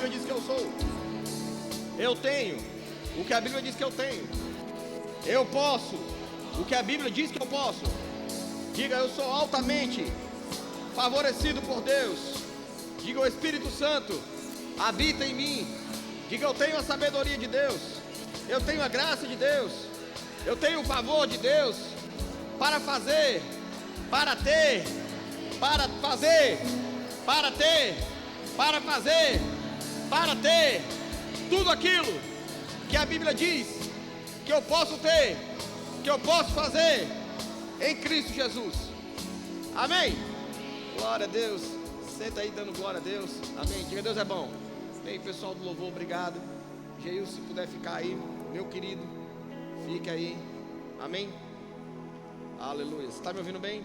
Bíblia diz que eu sou. Eu tenho o que a Bíblia diz que eu tenho. Eu posso o que a Bíblia diz que eu posso. Diga: eu sou altamente favorecido por Deus. Diga: o Espírito Santo habita em mim. Diga: eu tenho a sabedoria de Deus. Eu tenho a graça de Deus. Eu tenho o favor de Deus para fazer, para ter, para fazer, para ter, para fazer, para ter tudo aquilo que a Bíblia diz que eu posso ter, que eu posso fazer em Cristo Jesus. Amém? Glória a Deus. Senta aí dando glória a Deus. Amém. Diga: Deus é bom. Bem, pessoal do louvor, obrigado. Geil, se puder ficar aí, meu querido, fique aí. Amém. Aleluia. Você está me ouvindo bem?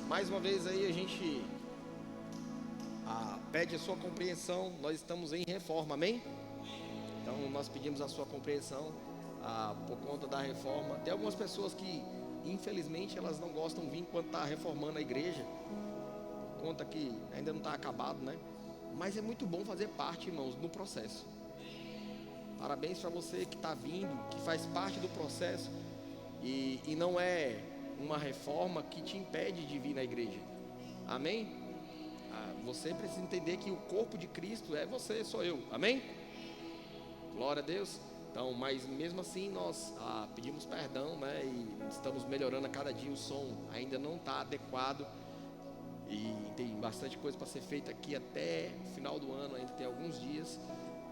Mais uma vez aí a gente pede a sua compreensão. Nós estamos em reforma, amém? Então nós pedimos a sua compreensão por conta da reforma. Tem algumas pessoas que infelizmente elas não gostam de vir enquanto está reformando a igreja, por conta que ainda não está acabado, né? Mas é muito bom fazer parte, irmãos, no processo. Parabéns para você que está vindo, que faz parte do processo. E não é uma reforma que te impede de vir na igreja. Amém? Você precisa entender que o corpo de Cristo é você, sou eu. Amém? Glória a Deus. Então, mas mesmo assim nós pedimos perdão, né? E estamos melhorando a cada dia. O som ainda não está adequado. E tem bastante coisa para ser feita aqui até o final do ano. Ainda tem alguns dias.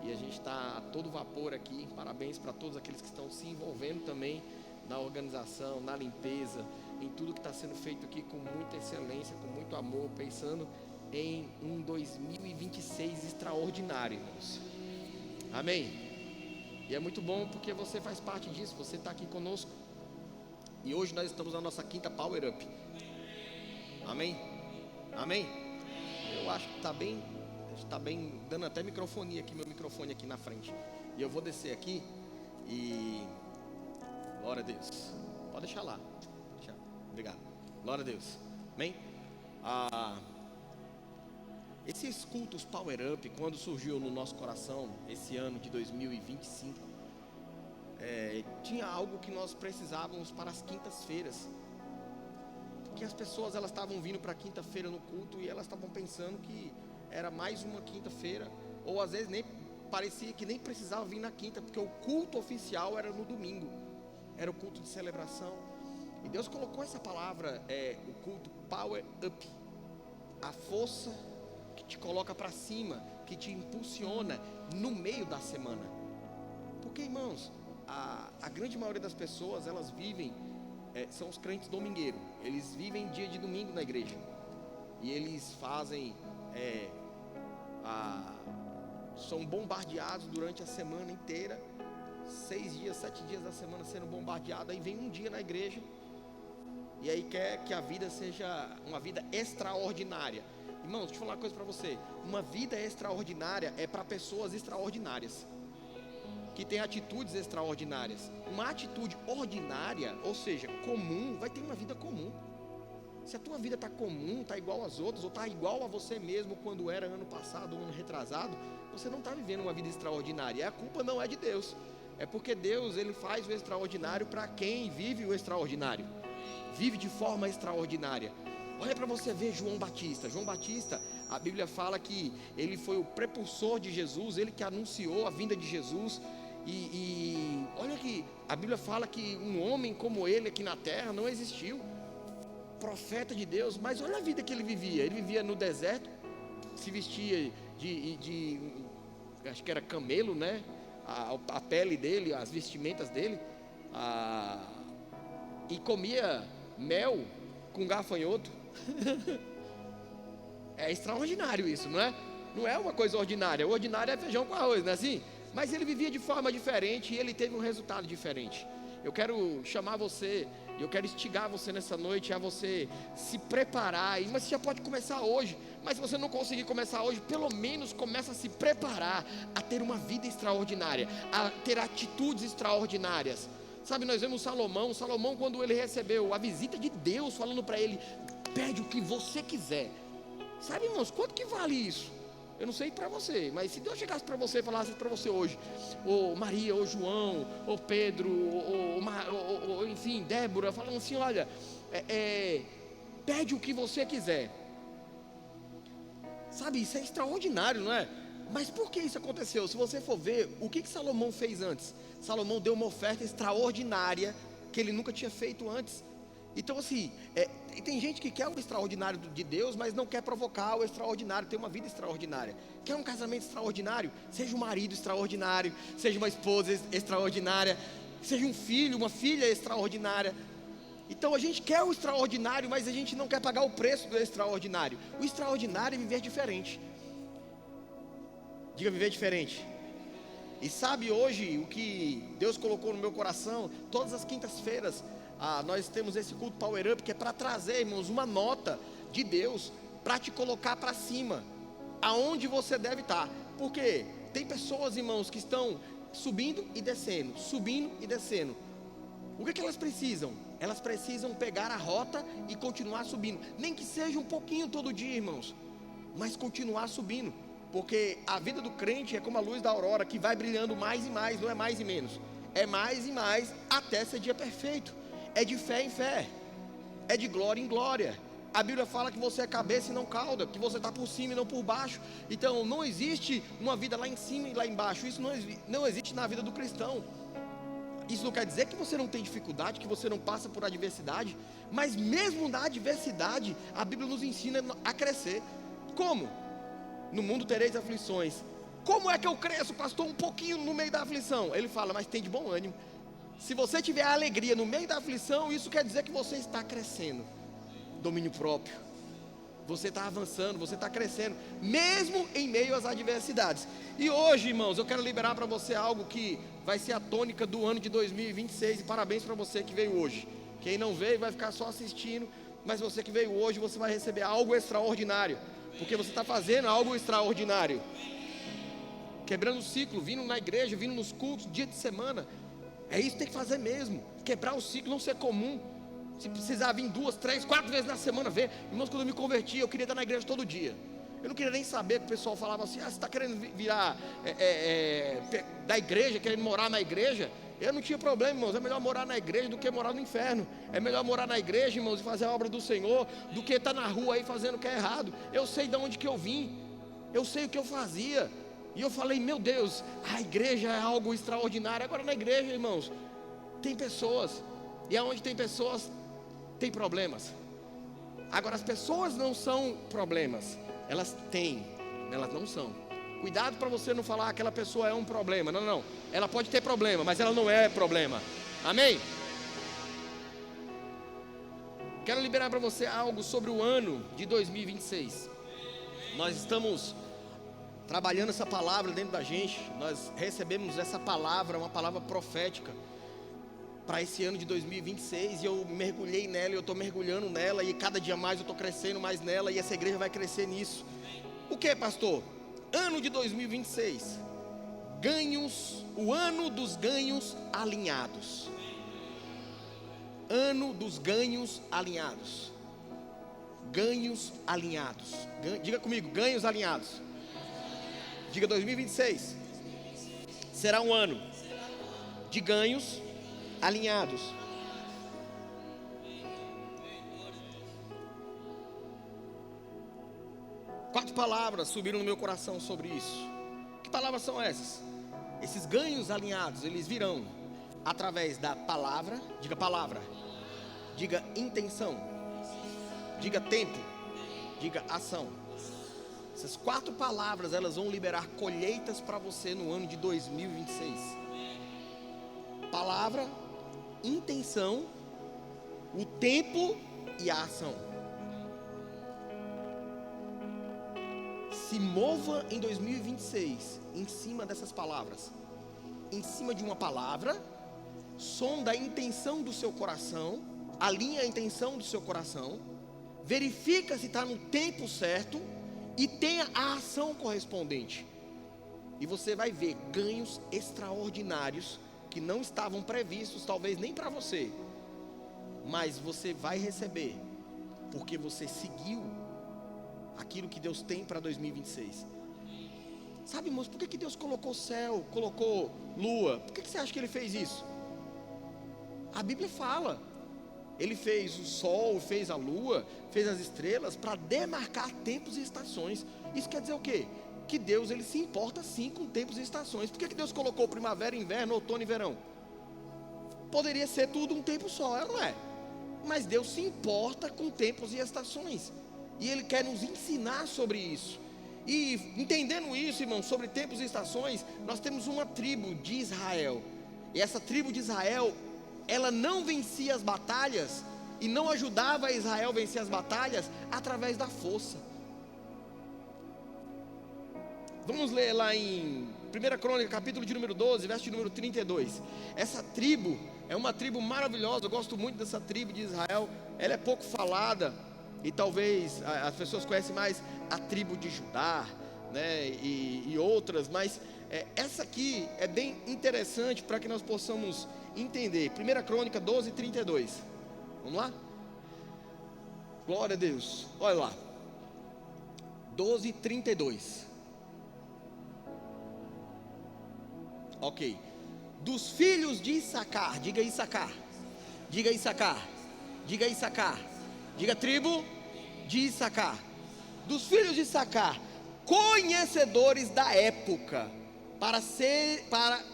E a gente está a todo vapor aqui. Parabéns para todos aqueles que estão se envolvendo também na organização, na limpeza, em tudo que está sendo feito aqui com muita excelência, com muito amor, pensando em um 2026 extraordinário, irmãos. Amém? E é muito bom porque você faz parte disso, você está aqui conosco. E hoje nós estamos na nossa quinta Power Up. Amém? Amém? Eu acho que está bem, dando até microfonia aqui, meu microfone aqui na frente. E eu vou descer aqui e... Glória a Deus. Pode deixar lá. Obrigado. Glória a Deus. Amém? Esses cultos Power Up, quando surgiu no nosso coração, esse ano de 2025, tinha algo que nós precisávamos para as quintas-feiras. Porque as pessoas elas estavam vindo para quinta-feira no culto e elas estavam pensando que era mais uma quinta-feira, ou às vezes nem parecia que nem precisava vir na quinta, porque o culto oficial era no domingo. Era o culto de celebração. E Deus colocou essa palavra, o culto Power Up. A força que te coloca para cima, que te impulsiona no meio da semana. Porque, irmãos, a grande maioria das pessoas, elas vivem, são os crentes domingueiros. Eles vivem dia de domingo na igreja. E eles fazem, são bombardeados durante a semana inteira. 6 dias, 7 dias da semana sendo bombardeado. Aí vem um dia na igreja e aí quer que a vida seja uma vida extraordinária. Irmãos, deixa eu falar uma coisa para você. Uma vida extraordinária é para pessoas extraordinárias, que têm atitudes extraordinárias. Uma atitude ordinária, ou seja, comum, vai ter uma vida comum. Se a tua vida está comum, está igual às outras, ou está igual a você mesmo quando era ano passado, ano retrasado, você não está vivendo uma vida extraordinária. E a culpa não é de Deus. É porque Deus, Ele faz o extraordinário para quem vive o extraordinário. Vive de forma extraordinária. Olha para você ver João Batista. João Batista, a Bíblia fala que ele foi o prepulsor de Jesus, ele que anunciou a vinda de Jesus. E olha que a Bíblia fala que um homem como ele aqui na terra não existiu. Profeta de Deus, mas olha a vida que ele vivia. Ele vivia no deserto, se vestia de acho que era camelo, né? A pele dele, as vestimentas dele, e comia mel com gafanhoto. É extraordinário isso, não é? Não é uma coisa ordinária. O ordinário é feijão com arroz, não é assim? Mas ele vivia de forma diferente e ele teve um resultado diferente. Eu quero chamar você, eu quero instigar você nessa noite a você se preparar. Mas você já pode começar hoje. Mas se você não conseguir começar hoje, pelo menos começa a se preparar a ter uma vida extraordinária, a ter atitudes extraordinárias. Sabe, nós vemos Salomão quando ele recebeu a visita de Deus falando para ele: pede o que você quiser. Sabe, irmãos, quanto que vale isso? Eu não sei para você, mas se Deus chegasse para você e falasse para você hoje, ou Maria, ou João, ou Pedro, ou enfim, Débora, falando assim, olha, pede o que você quiser. Sabe, isso é extraordinário, não é? Mas por que isso aconteceu? Se você for ver, o que Salomão fez antes? Salomão deu uma oferta extraordinária que ele nunca tinha feito antes. Então assim, tem gente que quer o extraordinário de Deus, mas não quer provocar o extraordinário, ter uma vida extraordinária. Quer um casamento extraordinário? Seja um marido extraordinário, seja uma esposa extraordinária, seja um filho, uma filha extraordinária. Então a gente quer o extraordinário, mas a gente não quer pagar o preço do extraordinário. O extraordinário é viver diferente. Diga, viver diferente. E sabe hoje o que Deus colocou no meu coração? Todas as quintas-feiras nós temos esse culto Power Up, que é para trazer, irmãos, uma nota de Deus para te colocar para cima, aonde você deve estar. Porque tem pessoas, irmãos, que estão subindo e descendo, subindo e descendo. O que elas precisam? Elas precisam pegar a rota e continuar subindo, nem que seja um pouquinho todo dia, irmãos, mas continuar subindo. Porque a vida do crente é como a luz da aurora, que vai brilhando mais e mais, não é mais e menos, é mais e mais até ser dia perfeito. É de fé em fé, é de glória em glória. A Bíblia fala que você é cabeça e não cauda, que você está por cima e não por baixo. Então não existe uma vida lá em cima e lá embaixo. Isso não existe na vida do cristão. Isso não quer dizer que você não tem dificuldade, que você não passa por adversidade, mas mesmo na adversidade, a Bíblia nos ensina a crescer. Como? No mundo tereis aflições. Como é que eu cresço, pastor? Um pouquinho no meio da aflição. Ele fala, mas tem de bom ânimo. Se você tiver alegria no meio da aflição, isso quer dizer que você está crescendo. Domínio próprio. Você está avançando, você está crescendo, mesmo em meio às adversidades. E hoje, irmãos, eu quero liberar para você algo que vai ser a tônica do ano de 2026. E parabéns para você que veio hoje. Quem não veio vai ficar só assistindo, mas você que veio hoje, você vai receber algo extraordinário, porque você está fazendo algo extraordinário. Quebrando o ciclo, vindo na igreja, vindo nos cultos, dia de semana. É isso que tem que fazer mesmo. Quebrar o ciclo, não ser comum. Se precisar vir 2, 3, 4 vezes na semana ver. Irmãos, quando eu me converti, eu queria estar na igreja todo dia. Eu não queria nem saber que o pessoal falava assim, você está querendo virar da igreja, querendo morar na igreja. Eu não tinha problema, irmãos. É melhor morar na igreja do que morar no inferno. É melhor morar na igreja, irmãos, e fazer a obra do Senhor, do que estar na rua aí fazendo o que é errado. Eu sei de onde que eu vim. Eu sei o que eu fazia. E eu falei, meu Deus, a igreja é algo extraordinário. Agora na igreja, irmãos, tem pessoas. E aonde tem pessoas, tem problemas. Agora as pessoas não são problemas. Elas têm, elas não são. Cuidado para você não falar que aquela pessoa é um problema. Não, não. Ela pode ter problema, mas ela não é problema. Amém? Quero liberar para você algo sobre o ano de 2026. Nós estamos trabalhando essa palavra dentro da gente. Nós recebemos essa palavra, uma palavra profética para esse ano de 2026, e eu mergulhei nela, eu estou mergulhando nela, e cada dia mais eu estou crescendo mais nela, e essa igreja vai crescer nisso. O que, pastor? Ano de 2026, ganhos, o ano dos ganhos alinhados. Ano dos ganhos alinhados. Ganhos alinhados. Diga comigo, ganhos alinhados. Diga 2026. Será um ano de ganhos alinhados. Quatro palavras subiram no meu coração sobre isso. Que palavras são essas? Esses ganhos alinhados, eles virão através da palavra. Diga palavra. Diga intenção. Diga tempo. Diga ação. Essas quatro palavras, elas vão liberar colheitas para você no ano de 2026. Palavra, intenção, o tempo e a ação. Se mova em 2026 em cima dessas palavras. Em cima de uma palavra, sonda a intenção do seu coração, alinha a intenção do seu coração, verifica se está no tempo certo e tenha a ação correspondente. E você vai ver ganhos extraordinários que não estavam previstos, talvez nem para você, mas você vai receber, porque você seguiu aquilo que Deus tem para 2026. Sabe, irmãos, por que Deus colocou céu, colocou lua? Por que você acha que Ele fez isso? A Bíblia fala, Ele fez o sol, fez a lua, fez as estrelas para demarcar tempos e estações. Isso quer dizer o quê? Que Deus, Ele se importa sim com tempos e estações. Por que Deus colocou primavera, inverno, outono e verão? Poderia ser tudo um tempo só, não é? Mas Deus se importa com tempos e estações, e Ele quer nos ensinar sobre isso. E entendendo isso, irmão, sobre tempos e estações, nós temos uma tribo de Israel. E essa tribo de Israel, ela não vencia as batalhas e não ajudava Israel a vencer as batalhas através da força. Vamos ler lá em 1 Crônica, capítulo de número 12, verso de número 32. Essa tribo é uma tribo maravilhosa, eu gosto muito dessa tribo de Israel. Ela é pouco falada, e talvez as pessoas conhecem mais a tribo de Judá, né, e outras, mas essa aqui é bem interessante para que nós possamos entender. 1 Crônica 12, 32. Vamos lá? Glória a Deus. Olha lá, 12, 32. Ok. Dos filhos de Issacar, diga Issacar, diga Issacar, diga Issacar, diga tribo de Issacar. Dos filhos de Issacar, conhecedores da época, para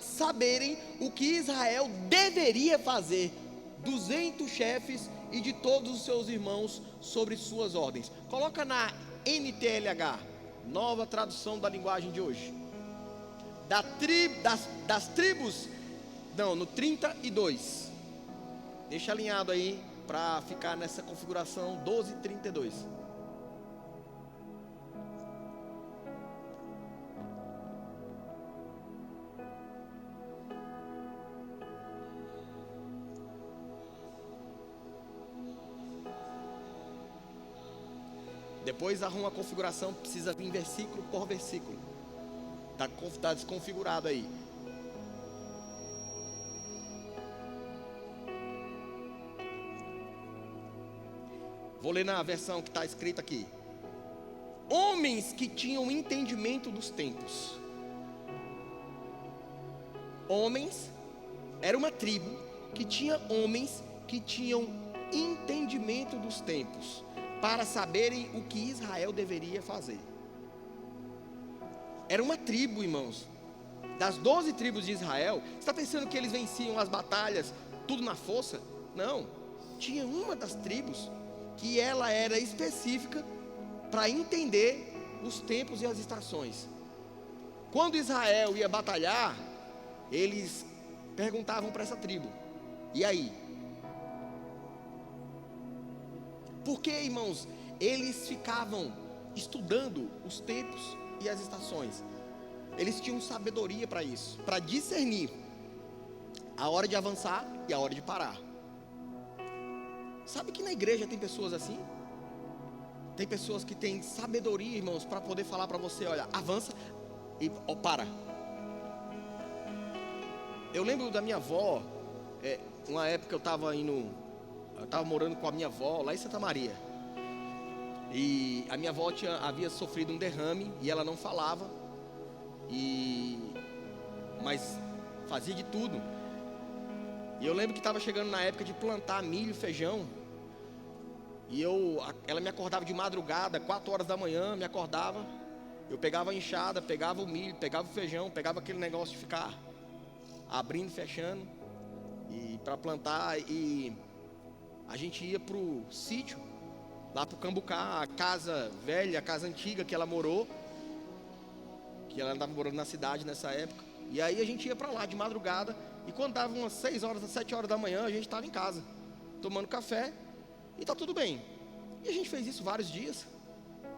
saberem o que Israel deveria fazer, 200 chefes e de todos os seus irmãos sobre suas ordens. Coloca na NTLH, nova tradução da linguagem de hoje. Das tribos, não, no 32. Deixa alinhado aí para ficar nessa configuração 12:32. Depois arruma a configuração, precisa vir versículo por versículo. Está desconfigurado aí. Vou ler na versão que está escrita aqui. Homens que tinham entendimento dos tempos. Homens, era uma tribo que tinha homens que tinham entendimento dos tempos, para saberem o que Israel deveria fazer. Era uma tribo, irmãos, das 12 tribos de Israel. Você está pensando que eles venciam as batalhas tudo na força? Não, tinha uma das tribos que ela era específica para entender os tempos e as estações. Quando Israel ia batalhar, eles perguntavam para essa tribo: e aí? Porque, irmãos, eles ficavam estudando os tempos e as estações. Eles tinham sabedoria para isso, para discernir a hora de avançar e a hora de parar. Sabe que na igreja tem pessoas assim? Tem pessoas que têm sabedoria, irmãos, para poder falar para você: olha, avança e para. Eu lembro da minha avó, uma época eu estava morando com a minha avó lá em Santa Maria. E a minha avó havia sofrido um derrame e ela não falava, mas fazia de tudo. E eu lembro que estava chegando na época de plantar milho, feijão. E ela me acordava de madrugada, 4 horas da manhã, me acordava. Eu pegava a enxada, pegava o milho, pegava o feijão, pegava aquele negócio de ficar abrindo e fechando e para plantar. E a gente ia para o sítio, lá para o Cambucá, a casa velha, a casa antiga que ela morou, que ela andava morando na cidade nessa época. E aí a gente ia para lá de madrugada, e quando dava umas 6 horas, 7 horas da manhã, a gente estava em casa, tomando café, e tá tudo bem. E a gente fez isso vários dias,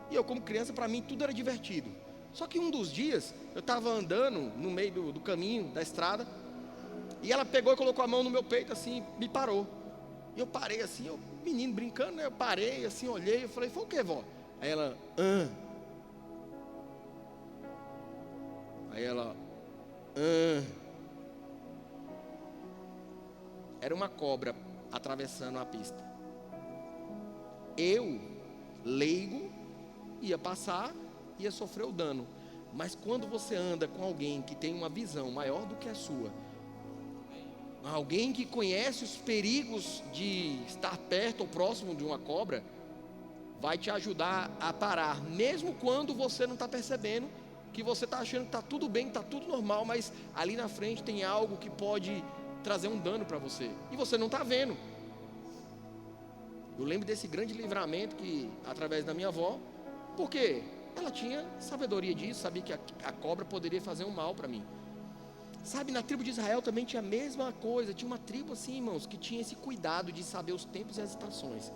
e eu como criança, para mim tudo era divertido. Só que um dos dias, eu estava andando no meio do caminho, da estrada, e ela pegou e colocou a mão no meu peito assim, me parou. E eu parei assim, menino brincando, né? Eu parei assim, olhei, eu falei: foi o que, vó? Aí ela: Aí ela: Era uma cobra atravessando a pista. Eu, leigo, ia passar, ia sofrer o dano. Mas quando você anda com alguém que tem uma visão maior do que a sua, alguém que conhece os perigos de estar perto ou próximo de uma cobra, vai te ajudar a parar, mesmo quando você não está percebendo, que você está achando que está tudo bem, está tudo normal, mas ali na frente tem algo que pode trazer um dano para você, e você não está vendo. Eu lembro desse grande livramento que, através da minha avó, porque ela tinha sabedoria disso, sabia que a cobra poderia fazer um mal para mim. Sabe, na tribo de Israel também tinha a mesma coisa, tinha uma tribo assim, irmãos, que tinha esse cuidado de saber os tempos e as estações,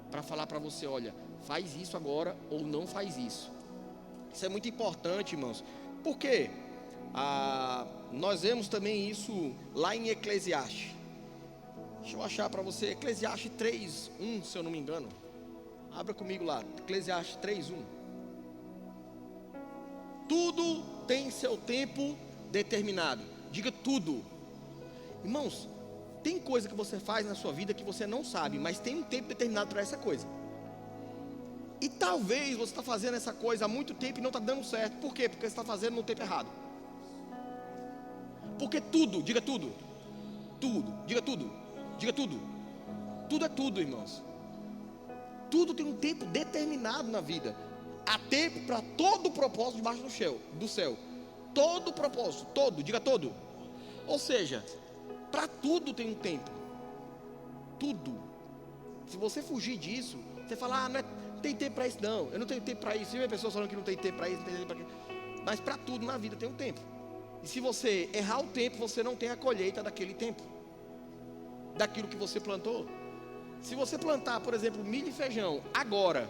para falar para você, olha, faz isso agora ou não faz isso. Isso é muito importante, irmãos, porque nós vemos também isso lá em Eclesiastes. Deixa eu achar para você, Eclesiastes 3:1, se eu não me engano. Abra comigo lá, Eclesiastes 3:1. Tudo tem seu tempo determinado. Diga tudo. Irmãos, tem coisa que você faz na sua vida que você não sabe, mas tem um tempo determinado para essa coisa. E talvez você está fazendo essa coisa há muito tempo e não está dando certo. Por quê? Porque você está fazendo no tempo errado. Porque tudo, diga tudo. Tudo, diga tudo. Diga tudo. Tudo é tudo, irmãos. Tudo tem um tempo determinado na vida. Há tempo para todo o propósito debaixo do céu. Todo o propósito, todo, diga todo. Ou seja, para tudo tem um tempo. Tudo. Se você fugir disso, você fala, não tem tempo para isso não. Eu não tenho tempo para isso. E as pessoas falando que não tem tempo para isso, não tem tempo para aquilo. Mas para tudo na vida tem um tempo. E se você errar o tempo, você não tem a colheita daquele tempo, daquilo que você plantou. Se você plantar, por exemplo, milho e feijão agora,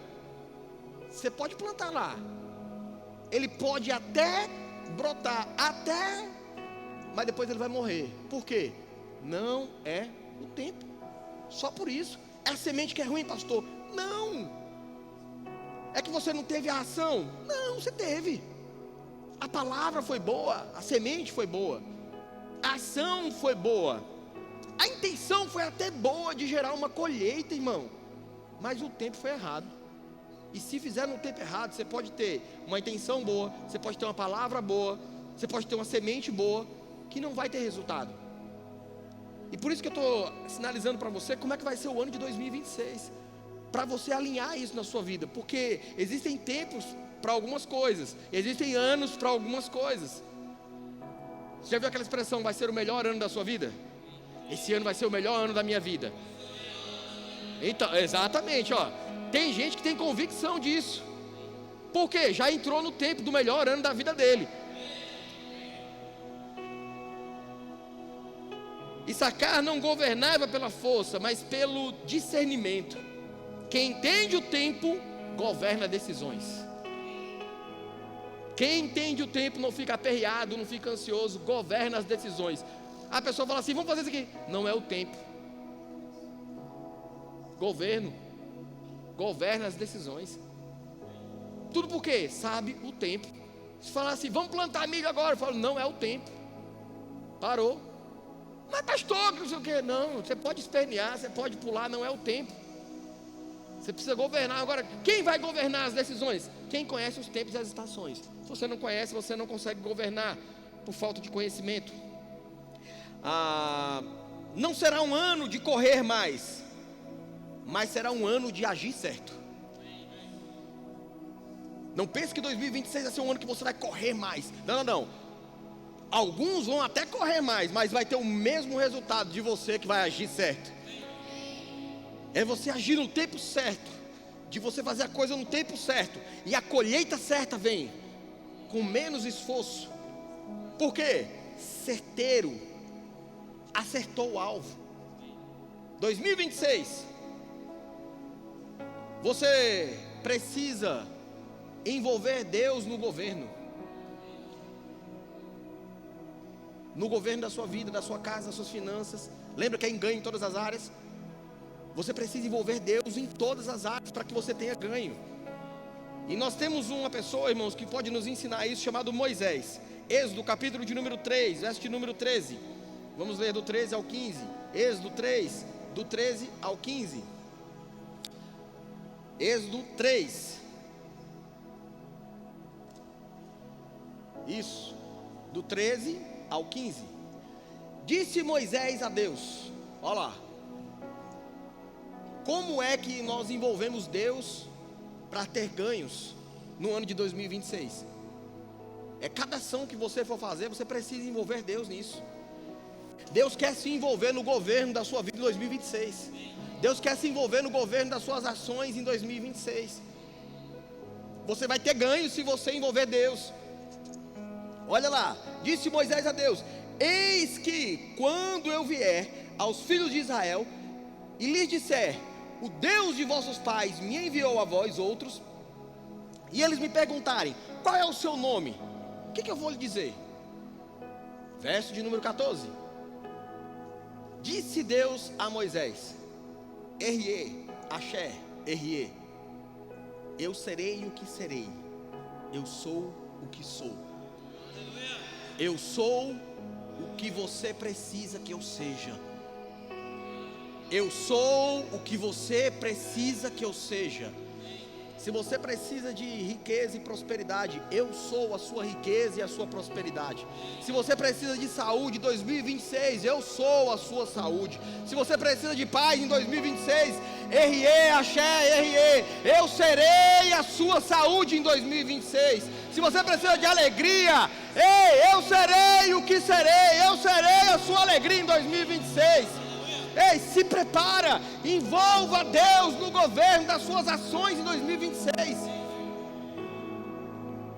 você pode plantar lá. Ele pode até brotar, mas depois ele vai morrer. Por quê? Não é o tempo. Só por isso. É a semente que é ruim, pastor? Não. É que você não teve a ação? Não, você teve. A palavra foi boa, a semente foi boa, a ação foi boa, a intenção foi até boa de gerar uma colheita, irmão, mas o tempo foi errado. E se fizer no tempo errado, você pode ter uma intenção boa, você pode ter uma palavra boa, você pode ter uma semente boa, que não vai ter resultado. E por isso que eu estou sinalizando para você como é que vai ser o ano de 2026, para você alinhar isso na sua vida, porque existem tempos para algumas coisas, existem anos para algumas coisas. Você já viu aquela expressão, vai ser o melhor ano da sua vida? Esse ano vai ser o melhor ano da minha vida. Então, exatamente, ó. Tem gente que tem convicção disso. Por quê? Já entrou no tempo do melhor ano da vida dele. Issacar não governava pela força, mas pelo discernimento. Quem entende o tempo, governa decisões. Quem entende o tempo não fica aperreado, não fica ansioso, governa as decisões. A pessoa fala assim, vamos fazer isso aqui. Não é o tempo. Governa as decisões. Tudo por quê? Sabe o tempo. Se falar assim, vamos plantar milho agora, eu falo, não é o tempo. Parou. Mas pastor, não sei o quê. Não, você pode espernear, você pode pular, não é o tempo. Você precisa governar. Agora, quem vai governar as decisões? Quem conhece os tempos e as estações. Se você não conhece, você não consegue governar por falta de conhecimento. Não será um ano de correr mais, mas será um ano de agir certo. Não pense que 2026 vai ser um ano que você vai correr mais. Não. Alguns vão até correr mais, mas vai ter o mesmo resultado de você que vai agir certo. É você agir no tempo certo, de você fazer a coisa no tempo certo, e a colheita certa vem com menos esforço. Por quê? Certeiro, acertou o alvo. 2026, você precisa envolver Deus no governo da sua vida, da sua casa, das suas finanças. Lembra que é em ganho em todas as áreas? Você precisa envolver Deus em todas as áreas para que você tenha ganho. E nós temos uma pessoa, irmãos, que pode nos ensinar isso, chamado Moisés. Êxodo, capítulo de número 3, verso de número 13. Vamos ler do 13 ao 15. Êxodo 3, do 13 ao 15. Êxodo 3. Isso, do 13 ao 15. Disse Moisés a Deus, olha lá, como é que nós envolvemos Deus para ter ganhos no ano de 2026? Cada ação que você for fazer, você precisa envolver Deus nisso. Deus quer se envolver no governo da sua vida em 2026. Deus quer se envolver no governo das suas ações em 2026. Você vai ter ganhos se você envolver Deus. Olha lá, disse Moisés a Deus: eis que quando eu vier aos filhos de Israel e lhes disser, o Deus de vossos pais me enviou a vós outros, e eles me perguntarem, qual é o seu nome? O que eu vou lhe dizer? Verso de número 14. Disse Deus a Moisés: Errie, Axé, Errie, eu serei o que serei, eu sou o que sou. Eu sou o que você precisa que eu seja. Eu sou o que você precisa que eu seja. Se você precisa de riqueza e prosperidade, eu sou a sua riqueza e a sua prosperidade. Se você precisa de saúde em 2026, eu sou a sua saúde. Se você precisa de paz em 2026, Errie, Axé, Errie, eu serei a sua saúde em 2026. Se você precisa de alegria, ei, eu serei o que serei, eu serei a sua alegria em 2026. Ei, se prepara, envolva Deus no governo das suas ações em 2026.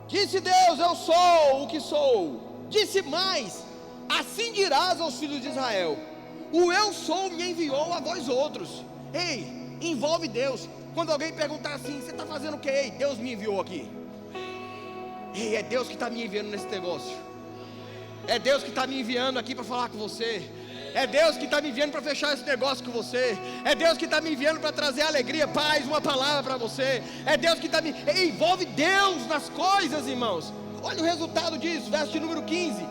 Disse Deus, eu sou o que sou. Disse mais, assim dirás aos filhos de Israel, o eu sou me enviou a vós outros. Ei, envolve Deus. Quando alguém perguntar assim, você está fazendo o que? Ei, Deus me enviou aqui. Ei, é Deus que está me enviando nesse negócio. É Deus que está me enviando aqui para falar com você. É Deus que está me enviando para fechar esse negócio com você. É Deus que está me enviando para trazer alegria, paz, uma palavra para você. É Deus que está me... Envolve Deus nas coisas, irmãos. Olha o resultado disso, verso de número 15.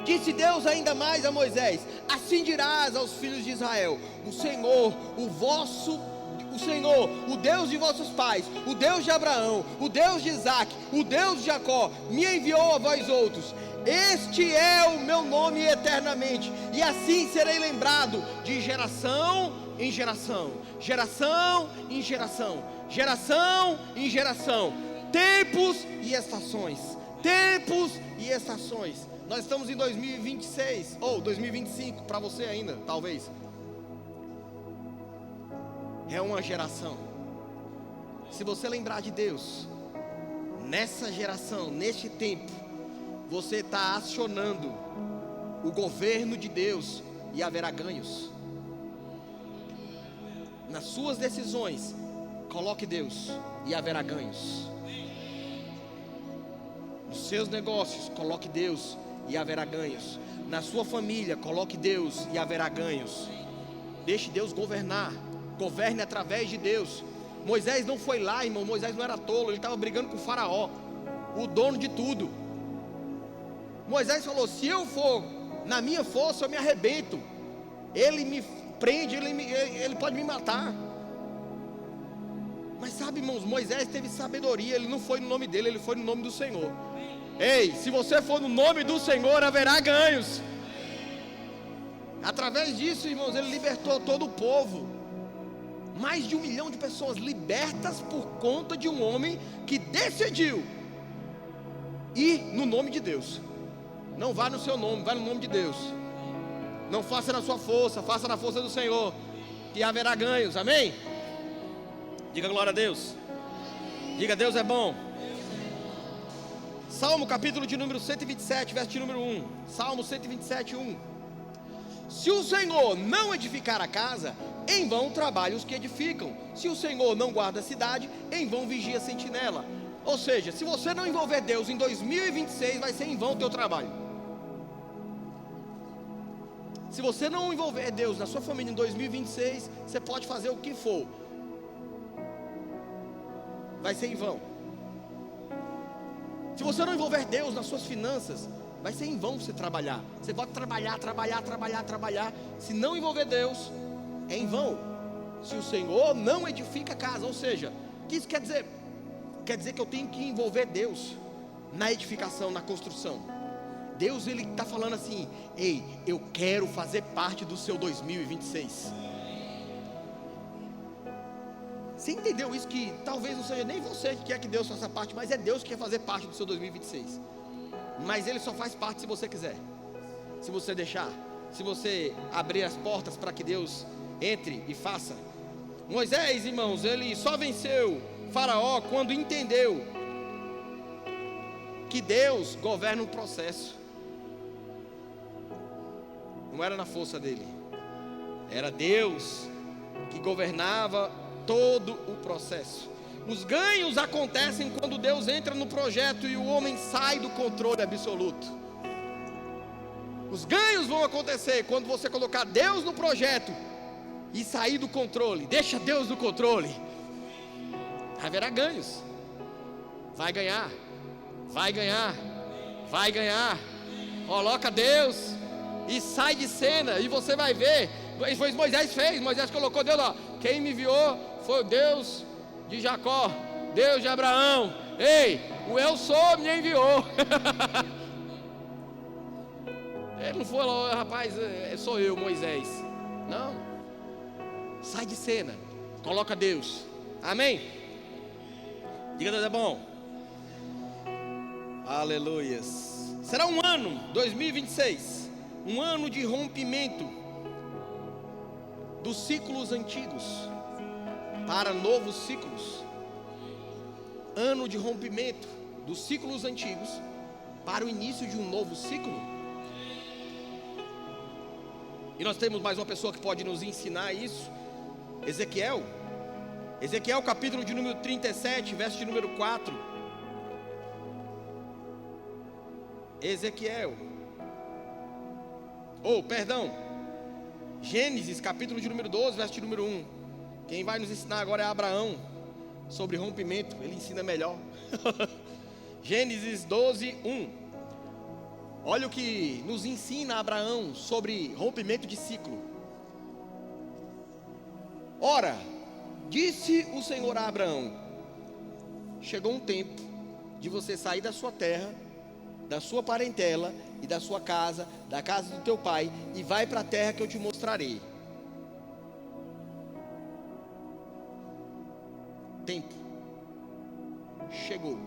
Disse Deus ainda mais a Moisés: assim dirás aos filhos de Israel, o Senhor, o Senhor, o Deus de vossos pais, o Deus de Abraão, o Deus de Isaac, o Deus de Jacó, me enviou a vós outros. Este é o meu nome eternamente, e assim serei lembrado de geração em geração, geração em geração, geração em geração, tempos e estações, tempos e estações. Nós estamos em 2026, ou 2025, para você ainda, talvez. É uma geração. Se você lembrar de Deus, nessa geração, neste tempo, você está acionando o governo de Deus e haverá ganhos. Nas suas decisões, coloque Deus e haverá ganhos. Nos seus negócios, coloque Deus e haverá ganhos. Na sua família, coloque Deus e haverá ganhos. Deixe Deus governar. Governe através de Deus. Moisés não foi lá, irmão. Moisés não era tolo, ele estava brigando com o faraó, o dono de tudo. Moisés falou: se eu for na minha força, eu me arrebento. Ele me prende, ele pode me matar. Mas sabe, irmãos, Moisés teve sabedoria. Ele não foi no nome dele, ele foi no nome do Senhor. Ei, se você for no nome do Senhor, haverá ganhos. Através disso, irmãos, ele libertou todo o povo. Mais de 1 milhão de pessoas libertas por conta de um homem que decidiu ir no nome de Deus. Não vá no seu nome, vá no nome de Deus. Não faça na sua força, faça na força do Senhor, que haverá ganhos, amém? Diga glória a Deus. Diga: Deus é bom. Salmo capítulo de número 127, verso de número 1. Salmo 127, 1. Se o Senhor não edificar a casa, em vão trabalham os que edificam. Se o Senhor não guarda a cidade, em vão vigia a sentinela. Ou seja, se você não envolver Deus em 2026, vai ser em vão o teu trabalho. Se você não envolver Deus na sua família em 2026, você pode fazer o que for, vai ser em vão. Se você não envolver Deus nas suas finanças, vai ser em vão você trabalhar. Você pode trabalhar. Se não envolver Deus, é em vão. Se o Senhor não edifica a casa, ou seja, o que isso quer dizer? Quer dizer que eu tenho que envolver Deus na edificação, na construção. Deus, Ele está falando assim: ei, eu quero fazer parte do seu 2026. Você entendeu isso? Que talvez não seja nem você que quer que Deus faça parte, mas é Deus que quer fazer parte do seu 2026. Mas Ele só faz parte se você quiser, se você deixar, se você abrir as portas para que Deus entre e faça. Moisés, irmãos, ele só venceu Faraó quando entendeu que Deus governa o processo. Não era na força dele, era Deus que governava todo o processo. Os ganhos acontecem quando Deus entra no projeto e o homem sai do controle absoluto. Os ganhos vão acontecer quando você colocar Deus no projeto e sair do controle. Deixa Deus no controle. Haverá ganhos. Vai ganhar. Vai ganhar. Vai ganhar. Coloca Deus e sai de cena e você vai ver. Foi isso que Moisés fez. Moisés colocou Deus, ó. Quem me enviou foi o Deus de Jacó, Deus de Abraão. Ei, o eu sou me enviou. Ele não falou, rapaz, sou eu, Moisés. Não. Sai de cena, coloca Deus. Amém? Diga, Deus é bom. Aleluias. Será um ano, 2026, um ano de rompimento dos ciclos antigos para novos ciclos. Ano de rompimento dos ciclos antigos para o início de um novo ciclo. E nós temos mais uma pessoa que pode nos ensinar isso. Ezequiel capítulo de número 37, verso de número 4. Gênesis capítulo de número 12, verso de número 1. Quem vai nos ensinar agora é Abraão, sobre rompimento, ele ensina melhor. Gênesis 12, 1. Olha o que nos ensina Abraão sobre rompimento de ciclo. Ora, disse o Senhor a Abraão: chegou um tempo de você sair da sua terra, da sua parentela e da sua casa, da casa do teu pai, e vai para a terra que eu te mostrarei. Tempo chegou.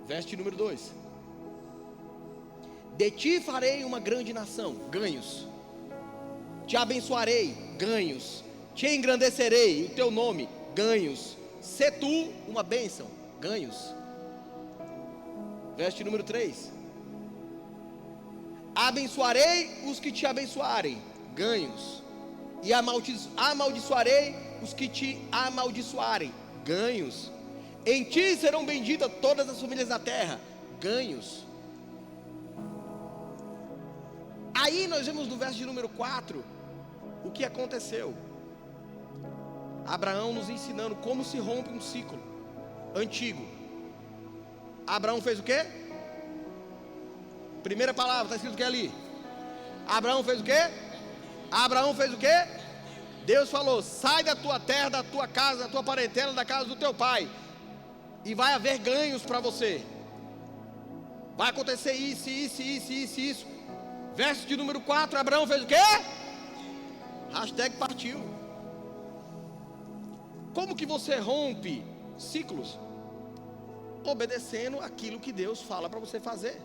Verso número 2. De ti farei uma grande nação, ganhos. Te abençoarei, ganhos. Te engrandecerei, o teu nome, ganhos. Sê tu uma bênção, ganhos. Verso número 3. Abençoarei os que te abençoarem, ganhos. E amaldiçoarei os que te amaldiçoarem, ganhos. Em ti serão benditas todas as famílias da terra, ganhos. Aí nós vemos no verso de número 4 o que aconteceu. Abraão nos ensinando como se rompe um ciclo antigo. Abraão fez o quê? Primeira palavra, está escrito o que ali? Abraão fez o quê? Abraão fez o quê? Deus falou: sai da tua terra, da tua casa, da tua parentela, da casa do teu pai, e vai haver ganhos para você. Vai acontecer isso. Verso de número 4, Abraão fez o quê? Hashtag partiu. Como que você rompe ciclos? Obedecendo aquilo que Deus fala para você fazer.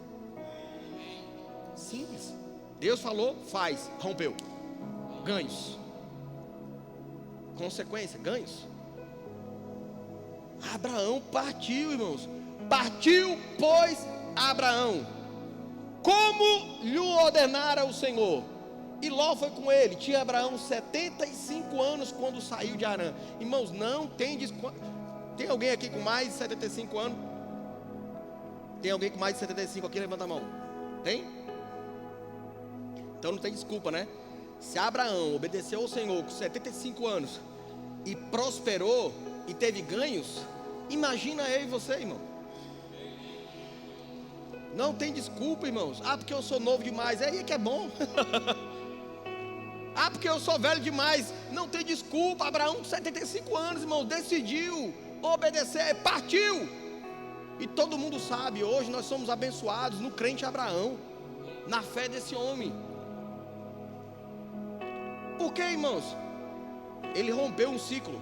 Simples. Deus falou, faz, rompeu. Ganhos. Consequência, ganhos. Abraão partiu, irmãos. Partiu, pois, Abraão, como lhe ordenara o Senhor, e Ló foi com ele. Tinha Abraão 75 anos quando saiu de Harã. Irmãos, não tem desconto. Tem alguém aqui com mais de 75 anos? Tem alguém com mais de 75 aqui? Levanta a mão. Tem? Então não tem desculpa, né? Se Abraão obedeceu ao Senhor com 75 anos e prosperou e teve ganhos, imagina eu e você, irmão. Não tem desculpa, irmãos. Ah, porque eu sou novo demais. É aí que é bom. Ah, porque eu sou velho demais. Não tem desculpa. Abraão, com 75 anos, irmão, decidiu obedecer, partiu. E todo mundo sabe, hoje nós somos abençoados no crente Abraão, na fé desse homem. Por quê, irmãos? Ele rompeu um ciclo.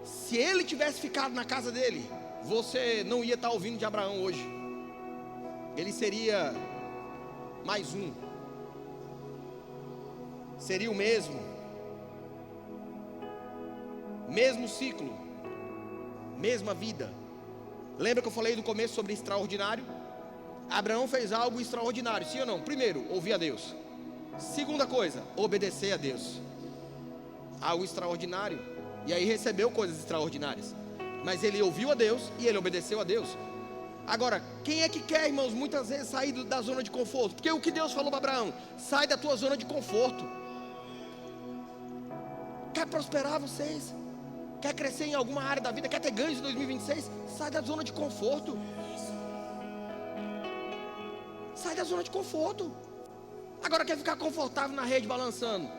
Se ele tivesse ficado na casa dele, você não ia estar ouvindo de Abraão hoje. Ele seria mais um. Seria o mesmo ciclo, mesma vida. Lembra que eu falei no começo sobre extraordinário? Abraão fez algo extraordinário, sim ou não? Primeiro, ouvir a Deus. Segunda coisa, obedecer a Deus. Algo extraordinário. E aí recebeu coisas extraordinárias. Mas ele ouviu a Deus e ele obedeceu a Deus. Agora, quem é que quer, irmãos, muitas vezes sair da zona de conforto? Porque o que Deus falou para Abraão: sai da tua zona de conforto. Quer prosperar vocês? Quer crescer em alguma área da vida? Quer ter ganhos em 2026? Sai da zona de conforto. Sai da zona de conforto. Agora quer ficar confortável na rede balançando?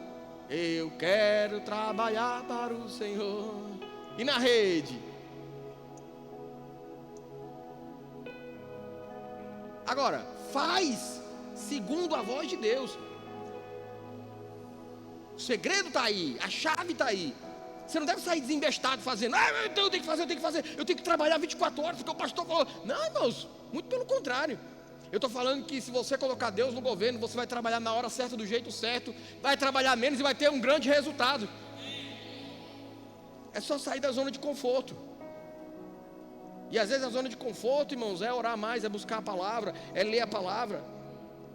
Eu quero trabalhar para o Senhor. E na rede? Agora, faz segundo a voz de Deus. O segredo está aí, a chave está aí. Você não deve sair desembestado fazendo, então eu tenho que fazer, eu tenho que trabalhar 24 horas, porque o pastor falou. Não, irmãos, muito pelo contrário. Eu estou falando que se você colocar Deus no governo, você vai trabalhar na hora certa, do jeito certo, vai trabalhar menos e vai ter um grande resultado. É só sair da zona de conforto. E às vezes a zona de conforto, irmãos, é orar mais, é buscar a palavra, é ler a palavra,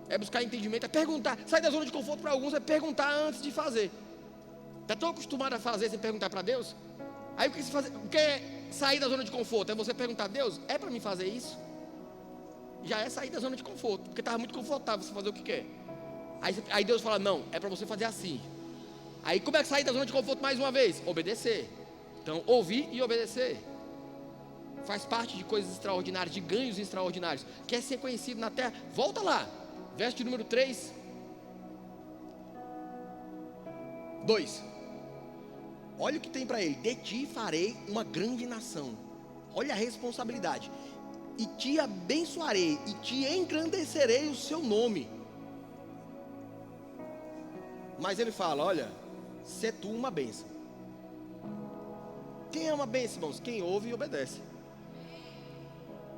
é buscar entendimento, é perguntar. Sair da zona de conforto para alguns é perguntar antes de fazer. Está tão acostumado a fazer sem perguntar para Deus? Aí o que é sair da zona de conforto? É você perguntar a Deus: é para mim fazer isso? Já é sair da zona de conforto, porque estava muito confortável você fazer o que quer. Aí Deus fala: não, é para você fazer assim. Aí como é que sair da zona de conforto mais uma vez? Obedecer. Então, ouvir e obedecer faz parte de coisas extraordinárias, de ganhos extraordinários. Quer ser conhecido na terra? Volta lá, verso de número 3, 2. Olha o que tem para ele: de ti farei uma grande nação. Olha a responsabilidade. E te abençoarei e te engrandecerei o seu nome. Mas ele fala: olha, sê tu uma bênção. Quem é uma bênção, irmãos? Quem ouve e obedece.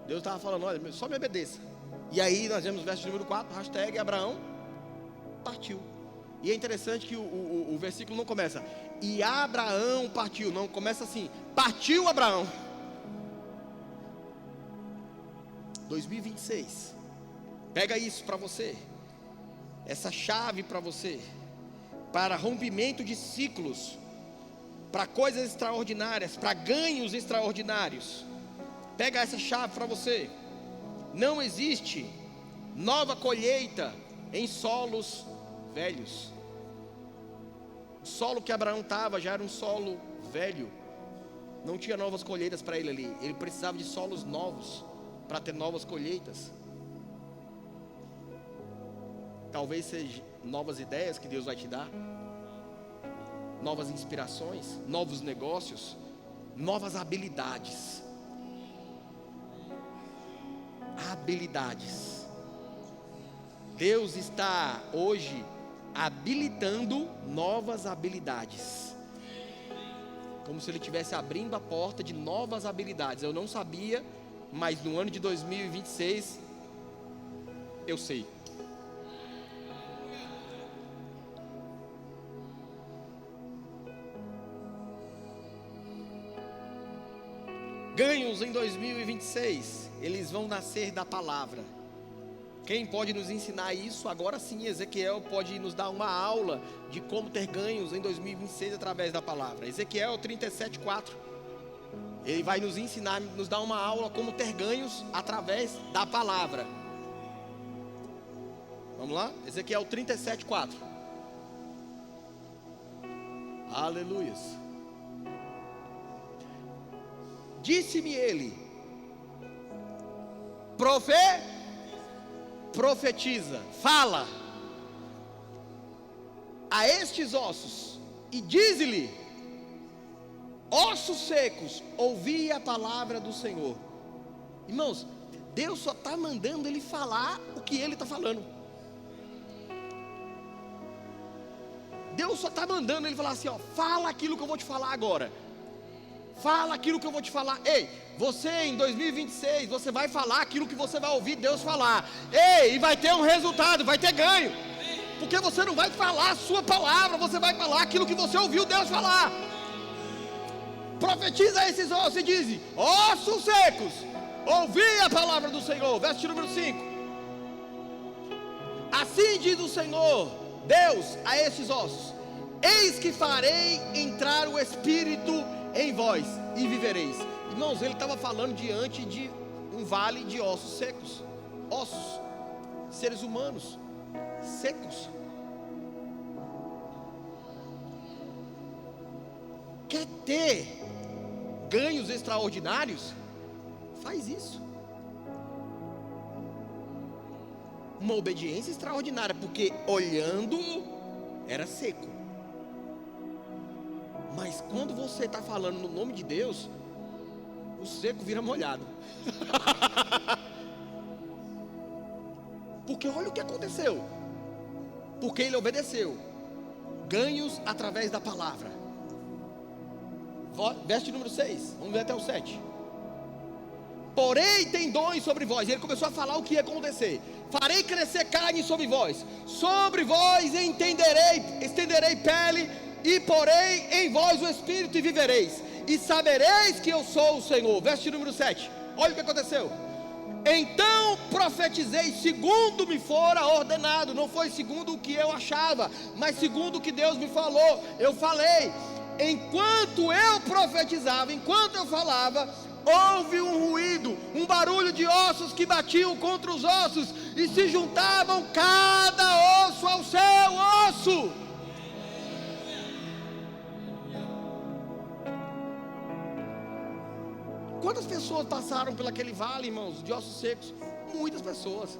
Deus estava falando: olha, só me obedeça. E aí nós vemos o verso número 4, hashtag Abraão partiu. E é interessante que o versículo não começa e Abraão partiu, não, começa assim: partiu Abraão. 2026, pega isso para você, essa chave para você, para rompimento de ciclos, para coisas extraordinárias, para ganhos extraordinários. Pega essa chave para você. Não existe nova colheita em solos velhos. O solo que Abraão estava já era um solo velho, não tinha novas colheitas para ele ali. Ele precisava de solos novos para ter novas colheitas. Talvez sejam novas ideias que Deus vai te dar, novas inspirações, novos negócios, novas habilidades. Habilidades. Deus está hoje habilitando novas habilidades, como se Ele estivesse abrindo a porta de novas habilidades. Eu não sabia, mas no ano de 2026 eu sei. Ganhos em 2026, eles vão nascer da palavra. Quem pode nos ensinar isso? Agora sim, Ezequiel pode nos dar uma aula de como ter ganhos em 2026 através da palavra. Ezequiel 37:4. Ele vai nos ensinar, nos dar uma aula como ter ganhos através da palavra. Vamos lá? Ezequiel 37:4. Aleluias. Disse-me ele: profetiza, fala a estes ossos e dize-lhe: ossos secos, ouvi a palavra do Senhor. Irmãos, Deus só está mandando ele falar o que ele está falando. Deus só está mandando ele falar assim, ó, fala aquilo que eu vou te falar agora. Fala aquilo que eu vou te falar. Ei, você em 2026, você vai falar aquilo que você vai ouvir Deus falar. Ei, e vai ter um resultado, vai ter ganho. Porque você não vai falar a sua palavra, você vai falar aquilo que você ouviu Deus falar. Profetiza esses ossos e diz: ossos secos, ouvi a palavra do Senhor. Verso número 5. Assim diz o Senhor Deus a estes ossos: eis que farei entrar o Espírito em vós e vivereis. Irmãos, ele estava falando diante de um vale de ossos secos. Ossos, seres humanos secos. Quer ter ganhos extraordinários? Faz isso. Uma obediência extraordinária, porque olhando era seco. Mas quando você está falando no nome de Deus, o seco vira molhado. Porque olha o que aconteceu. Porque ele obedeceu. Ganhos através da palavra. Verso número 6. Vamos ver até o 7. Porém tendões sobre vós. Ele começou a falar o que ia acontecer. Farei crescer carne sobre vós. Sobre vós estenderei pele. E porei em vós o Espírito e vivereis. E sabereis que eu sou o Senhor. Verso número 7. Olha o que aconteceu. Então profetizei segundo me fora ordenado. Não foi segundo o que eu achava, mas segundo o que Deus me falou. Eu falei. Enquanto eu profetizava, enquanto eu falava, houve um ruído, um barulho de ossos que batiam contra os ossos e se juntavam cada osso ao seu osso. Quantas pessoas passaram por aquele vale, irmãos, de ossos secos? Muitas pessoas.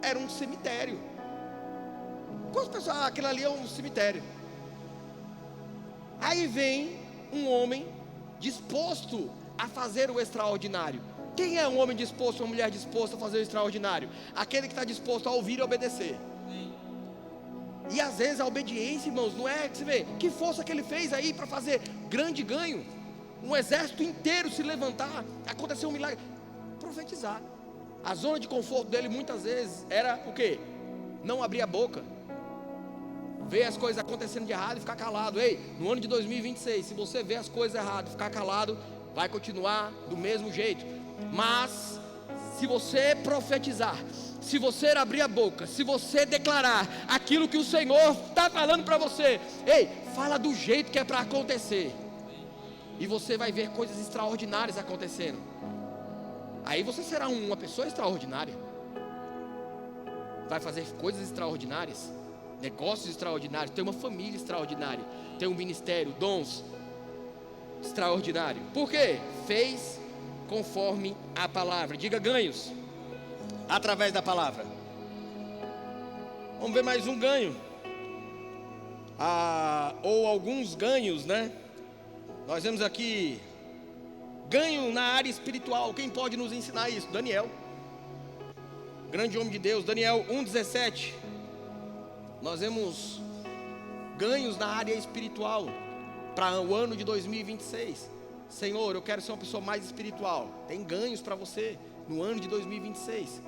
Era um cemitério. Quantas pessoas? Aquilo ali é um cemitério. Aí vem um homem disposto a fazer o extraordinário. Quem é um homem disposto, uma mulher disposta a fazer o extraordinário? Aquele que está disposto a ouvir e obedecer. E às vezes a obediência, irmãos, não é que você vê, que força que ele fez aí para fazer grande ganho. Um exército inteiro se levantar, aconteceu um milagre. Profetizar. A zona de conforto dele muitas vezes era o quê? Não abrir a boca. Ver as coisas acontecendo de errado e ficar calado. Ei, no ano de 2026, se você ver as coisas erradas e ficar calado, vai continuar do mesmo jeito. Mas se você profetizar, se você abrir a boca, se você declarar aquilo que o Senhor está falando para você, ei, fala do jeito que é para acontecer, e você vai ver coisas extraordinárias acontecendo. Aí você será uma pessoa extraordinária, vai fazer coisas extraordinárias, negócios extraordinários, ter uma família extraordinária, ter um ministério, dons extraordinário. Por quê? Fez conforme a palavra. Diga ganhos através da palavra. Vamos ver mais um ganho, ou alguns ganhos, né? Nós vemos aqui ganho na área espiritual. Quem pode nos ensinar isso? Daniel, grande homem de Deus. Daniel 1:17. Nós vemos ganhos na área espiritual para o ano de 2026. Senhor, eu quero ser uma pessoa mais espiritual. Tem ganhos para você no ano de 2026.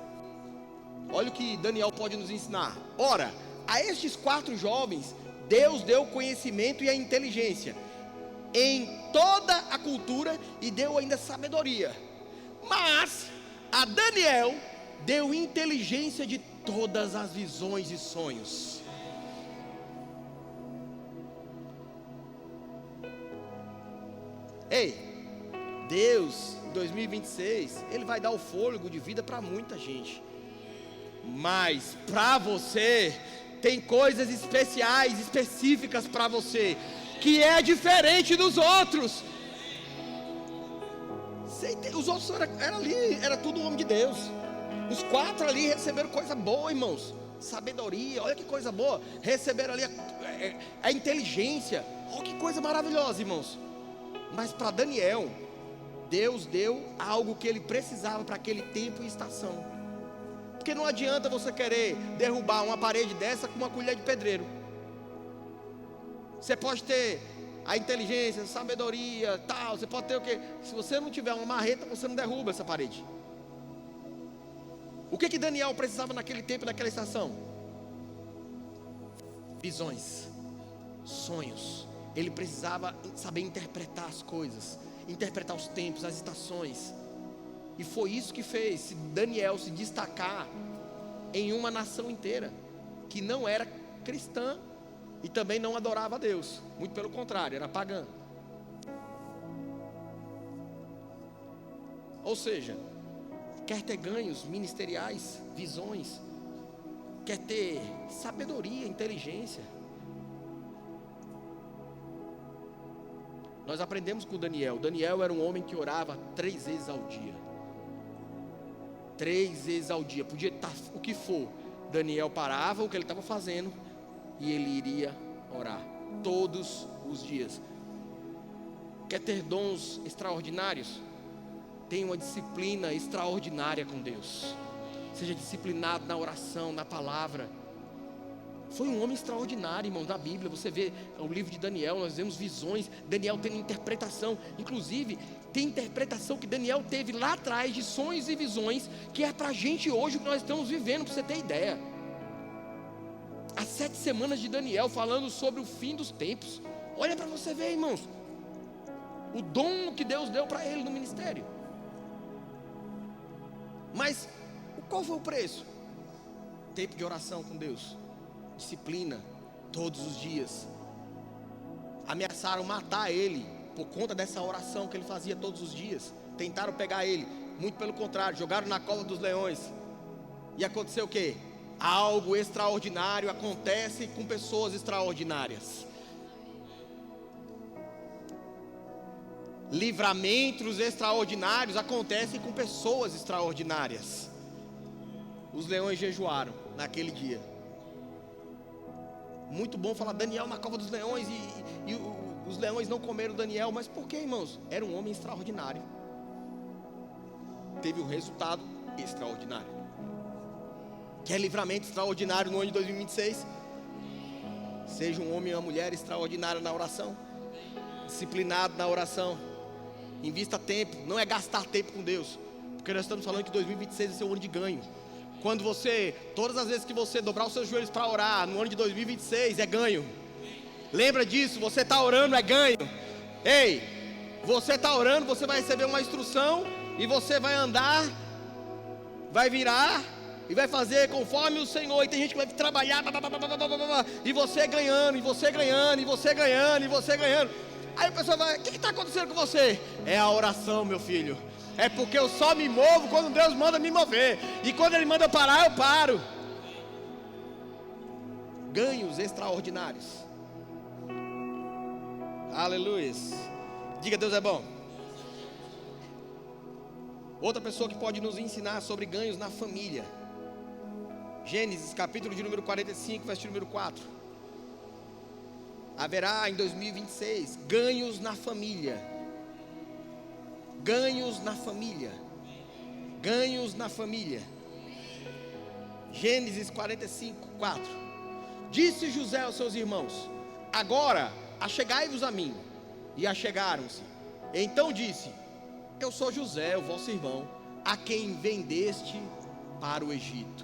Olha o que Daniel pode nos ensinar. Ora, a estes 4 jovens Deus deu o conhecimento e a inteligência em toda a cultura e deu ainda sabedoria. Mas a Daniel deu inteligência de todas as visões e sonhos. Ei, Deus, em 2026, Ele vai dar o fôlego de vida para muita gente. Mas para você, tem coisas especiais, específicas para você, que é diferente dos outros. Os outros era tudo homem de Deus. Os 4 ali receberam coisa boa, irmãos. Sabedoria, olha que coisa boa. Receberam ali a inteligência. Olha que coisa maravilhosa, irmãos. Mas para Daniel, Deus deu algo que ele precisava para aquele tempo e estação. Porque não adianta você querer derrubar uma parede dessa com uma colher de pedreiro. Você pode ter a inteligência, a sabedoria, tal, você pode ter o quê? Se você não tiver uma marreta, você não derruba essa parede. O que Daniel precisava naquele tempo, naquela estação? Visões, sonhos. Ele precisava saber interpretar as coisas, interpretar os tempos, as estações. E foi isso que fez Daniel se destacar em uma nação inteira que não era cristã e também não adorava a Deus. Muito pelo contrário, era pagã. Ou seja, quer ter ganhos ministeriais, visões, quer ter sabedoria, inteligência. Nós aprendemos com Daniel. Daniel era um homem que orava 3 vezes ao dia. 3 vezes ao dia. Podia estar o que for. Daniel parava o que ele estava fazendo e ele iria orar todos os dias. Quer ter dons extraordinários? Tenha uma disciplina extraordinária com Deus. Seja disciplinado na oração, na palavra. Foi um homem extraordinário, irmão, da Bíblia. Você vê o livro de Daniel, nós vemos visões. Daniel tem interpretação. Inclusive, tem interpretação que Daniel teve lá atrás de sonhos e visões, que é para a gente hoje o que nós estamos vivendo, para você ter ideia. As 7 semanas de Daniel falando sobre o fim dos tempos. Olha para você ver, irmãos, o dom que Deus deu para ele no ministério. Mas qual foi o preço? Tempo de oração com Deus, disciplina todos os dias. Ameaçaram matar ele por conta dessa oração que ele fazia todos os dias. Tentaram pegar ele, muito pelo contrário, jogaram na cova dos leões. E aconteceu o quê? Algo extraordinário acontece com pessoas extraordinárias. Livramentos extraordinários acontecem com pessoas extraordinárias. Os leões jejuaram naquele dia. Muito bom falar Daniel na cova dos leões e os leões não comeram Daniel. Mas por que, irmãos? Era um homem extraordinário. Teve um resultado extraordinário. Quer livramento extraordinário no ano de 2026? Seja um homem e uma mulher extraordinária na oração, disciplinado na oração. Invista tempo, não é gastar tempo com Deus, porque nós estamos falando que 2026 vai ser um ano de ganho. Quando você, todas as vezes que você dobrar os seus joelhos para orar no ano de 2026, é ganho. Lembra disso, você está orando, é ganho. Ei, você está orando, você vai receber uma instrução e você vai andar, vai virar e vai fazer conforme o Senhor. E tem gente que vai trabalhar, e você ganhando, e você ganhando, e você ganhando, e você ganhando. Aí o pessoal vai, o que está acontecendo com você? É a oração, meu filho. É porque eu só me movo quando Deus manda me mover. E quando Ele manda eu parar, eu paro. Ganhos extraordinários. Aleluia. Diga, Deus é bom. Outra pessoa que pode nos ensinar sobre ganhos na família. Gênesis, capítulo de número 45, versículo número 4. Haverá em 2026 ganhos na família. Ganhos na família. Ganhos na família. Gênesis 45, 4. Disse José aos seus irmãos: agora achegai-vos a mim. E achegaram-se. Então disse: eu sou José, o vosso irmão, a quem vendeste para o Egito.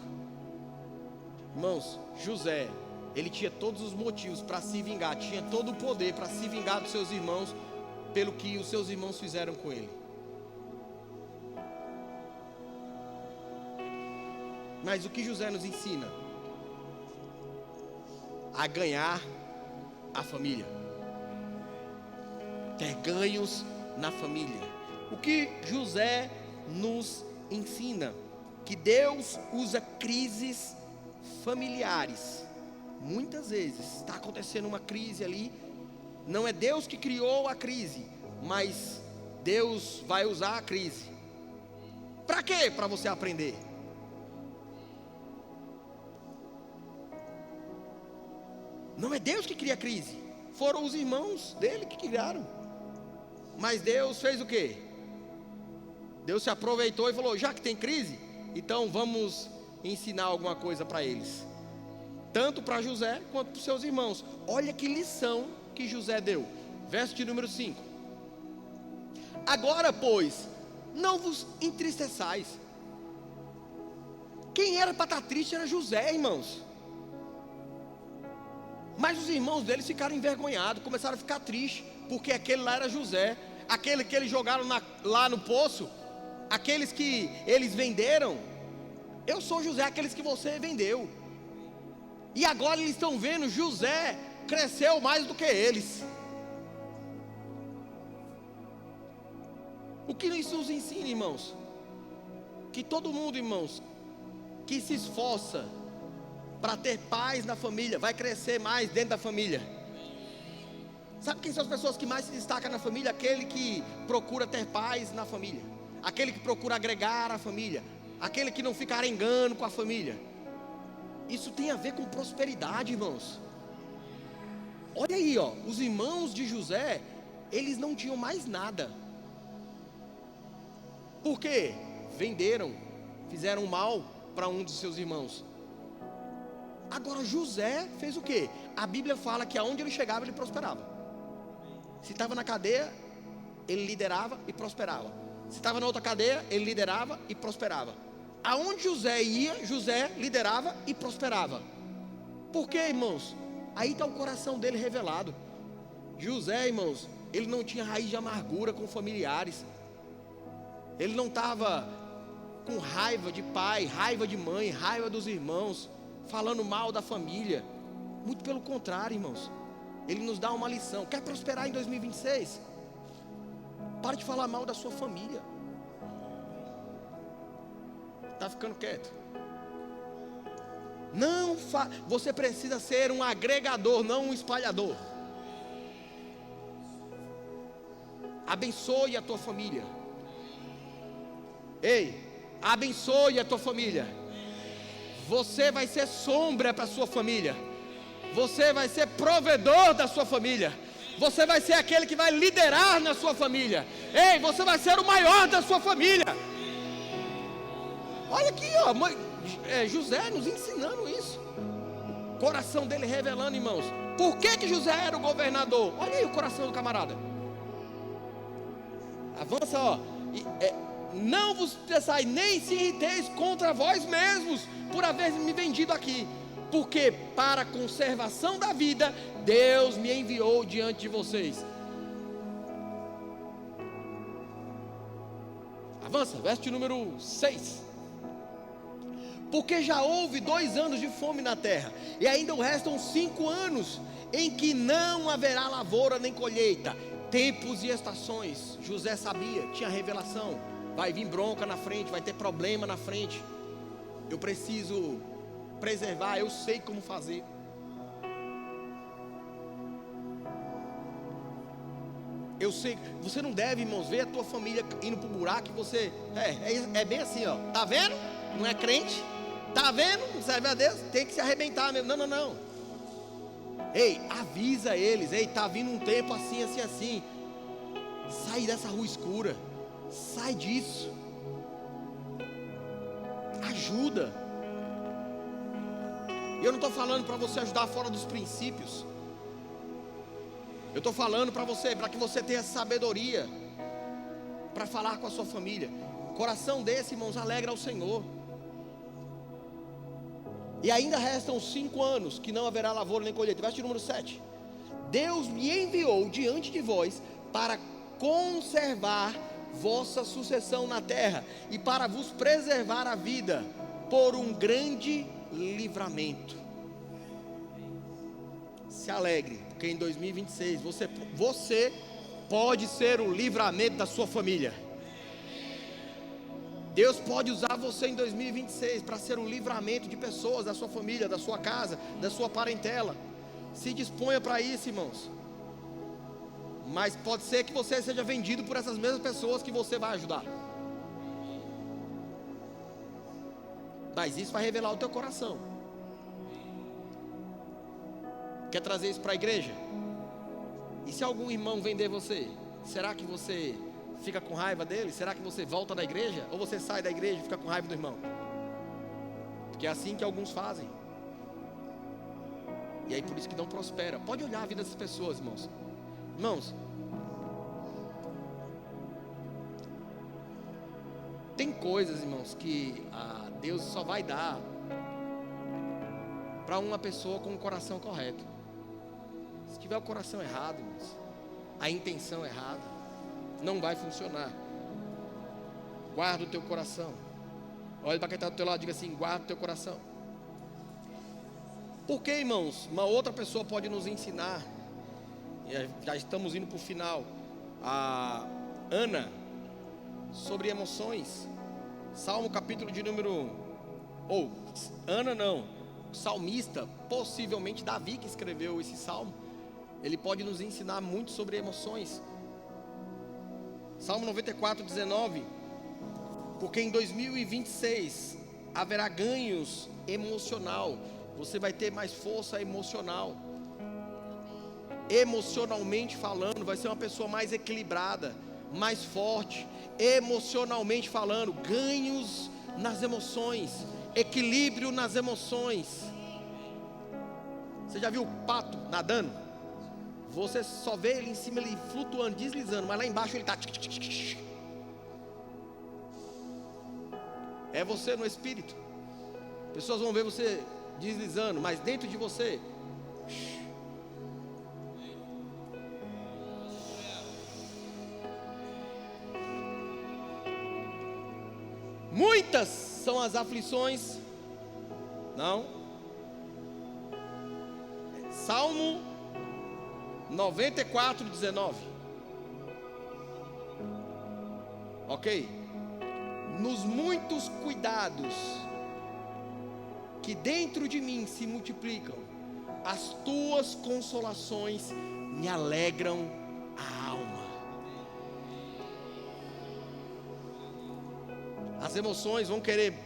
Irmãos, José, ele tinha todos os motivos para se vingar, tinha todo o poder para se vingar dos seus irmãos, pelo que os seus irmãos fizeram com ele. Mas o que José nos ensina? A ganhar a família. Ter ganhos na família. O que José nos ensina? Que Deus usa crises familiares. Muitas vezes está acontecendo uma crise ali. Não é Deus que criou a crise, mas Deus vai usar a crise. Para quê? Para você aprender. Não é Deus que cria a crise. Foram os irmãos dele que criaram. Mas Deus fez o quê? Deus se aproveitou e falou: já que tem crise, então vamos ensinar alguma coisa para eles, tanto para José quanto para os seus irmãos. Olha que lição que José deu. Verso de número 5: agora, pois, não vos entristeçais. Quem era para estar triste era José, irmãos. Mas os irmãos deles ficaram envergonhados, começaram a ficar tristes, porque aquele lá era José, aquele que eles jogaram lá no poço, aqueles que eles venderam. Eu sou José, aqueles que você vendeu. E agora eles estão vendo José cresceu mais do que eles. O que isso nos ensina, irmãos? Que todo mundo, irmãos, que se esforça para ter paz na família, vai crescer mais dentro da família. Sabe quem são as pessoas que mais se destacam na família? Aquele que procura ter paz na família, aquele que procura agregar a família, aquele que não fica arengando com a família. Isso tem a ver com prosperidade, irmãos. Olha aí, ó, os irmãos de José, eles não tinham mais nada. Por quê? Venderam, fizeram mal para um dos seus irmãos. Agora José fez o quê? A Bíblia fala que aonde ele chegava ele prosperava. Se estava na cadeia, ele liderava e prosperava. Se estava na outra cadeia, ele liderava e prosperava. Aonde José ia, José liderava e prosperava. Por quê, irmãos? Aí está o coração dele revelado. José, irmãos, ele não tinha raiz de amargura com familiares. Ele não estava com raiva de pai, raiva de mãe, raiva dos irmãos, falando mal da família. Muito pelo contrário, irmãos. Ele nos dá uma lição. Quer prosperar em 2026? Pare de falar mal da sua família. Está ficando quieto? Você precisa ser um agregador, não um espalhador. Abençoe a tua família. Ei, abençoe a tua família. Você vai ser sombra para a sua família. Você vai ser provedor da sua família. Você vai ser aquele que vai liderar na sua família. Ei, você vai ser o maior da sua família. Olha aqui, ó, José nos ensinando isso. Coração dele revelando, irmãos. Por que José era o governador? Olha aí o coração do camarada. Avança, ó. Não vos estressai, nem se irriteis contra vós mesmos, por haver me vendido aqui. Porque para a conservação da vida, Deus me enviou diante de vocês. Avança, verso número 6. Porque já houve 2 anos de fome na terra, e ainda restam 5 anos, em que não haverá lavoura nem colheita, tempos e estações. José sabia, tinha revelação. Vai vir bronca na frente, vai ter problema na frente. Eu preciso preservar, eu sei como fazer. Eu sei, você não deve, irmãos, ver a tua família indo para o buraco. Você é bem assim, ó. Tá vendo? Não é crente? Tá vendo? Não serve a Deus, tem que se arrebentar mesmo. Não. Ei, avisa eles. Ei, tá vindo um tempo assim, assim, assim. Sai dessa rua escura. Sai disso. Ajuda. Eu não estou falando para você ajudar fora dos princípios. Eu estou falando para que você tenha sabedoria para falar com a sua família. Coração desse, irmãos, alegra ao Senhor. E ainda restam 5 anos que não haverá lavoura nem colheita. Verso número 7. Deus me enviou diante de vós para conservar vossa sucessão na terra e para vos preservar a vida por um grande livramento. Se alegre, porque em 2026 você pode ser o livramento da sua família. Deus pode usar você em 2026 para ser um livramento de pessoas da sua família, da sua casa, da sua parentela. Se disponha para isso, irmãos. Mas pode ser que você seja vendido por essas mesmas pessoas que você vai ajudar. Mas isso vai revelar o teu coração. Quer trazer isso para a igreja? E se algum irmão vender você? Será que você fica com raiva dele? Será que você volta da igreja? Ou você sai da igreja e fica com raiva do irmão? Porque é assim que alguns fazem. E aí por isso que não prospera. Pode olhar a vida dessas pessoas, irmãos. Irmãos, tem coisas, irmãos, que Deus só vai dar para uma pessoa com o coração correto. Se tiver o coração errado, irmãos, a intenção errada, não vai funcionar. Guarda o teu coração. Olha para quem está do teu lado e diga assim: guarda o teu coração. Porque, irmãos, uma outra pessoa pode nos ensinar, já estamos indo para o final, a Ana, sobre emoções. Salmo capítulo de número, Ana não, salmista, possivelmente Davi que escreveu esse salmo, ele pode nos ensinar muito sobre emoções. Salmo 94:19, porque em 2026 haverá ganhos emocional. Você vai ter mais força emocional. Emocionalmente falando, vai ser uma pessoa mais equilibrada, mais forte. Emocionalmente falando, ganhos nas emoções, equilíbrio nas emoções. Você já viu o pato nadando? Você só vê ele em cima, ele flutuando, deslizando, mas lá embaixo ele está. É você no espírito. Pessoas vão ver você deslizando, mas dentro de você, muitas são as aflições. Não. Salmo 94:19. Ok? Nos muitos cuidados que dentro de mim se multiplicam, as tuas consolações me alegram a alma. As emoções vão querer,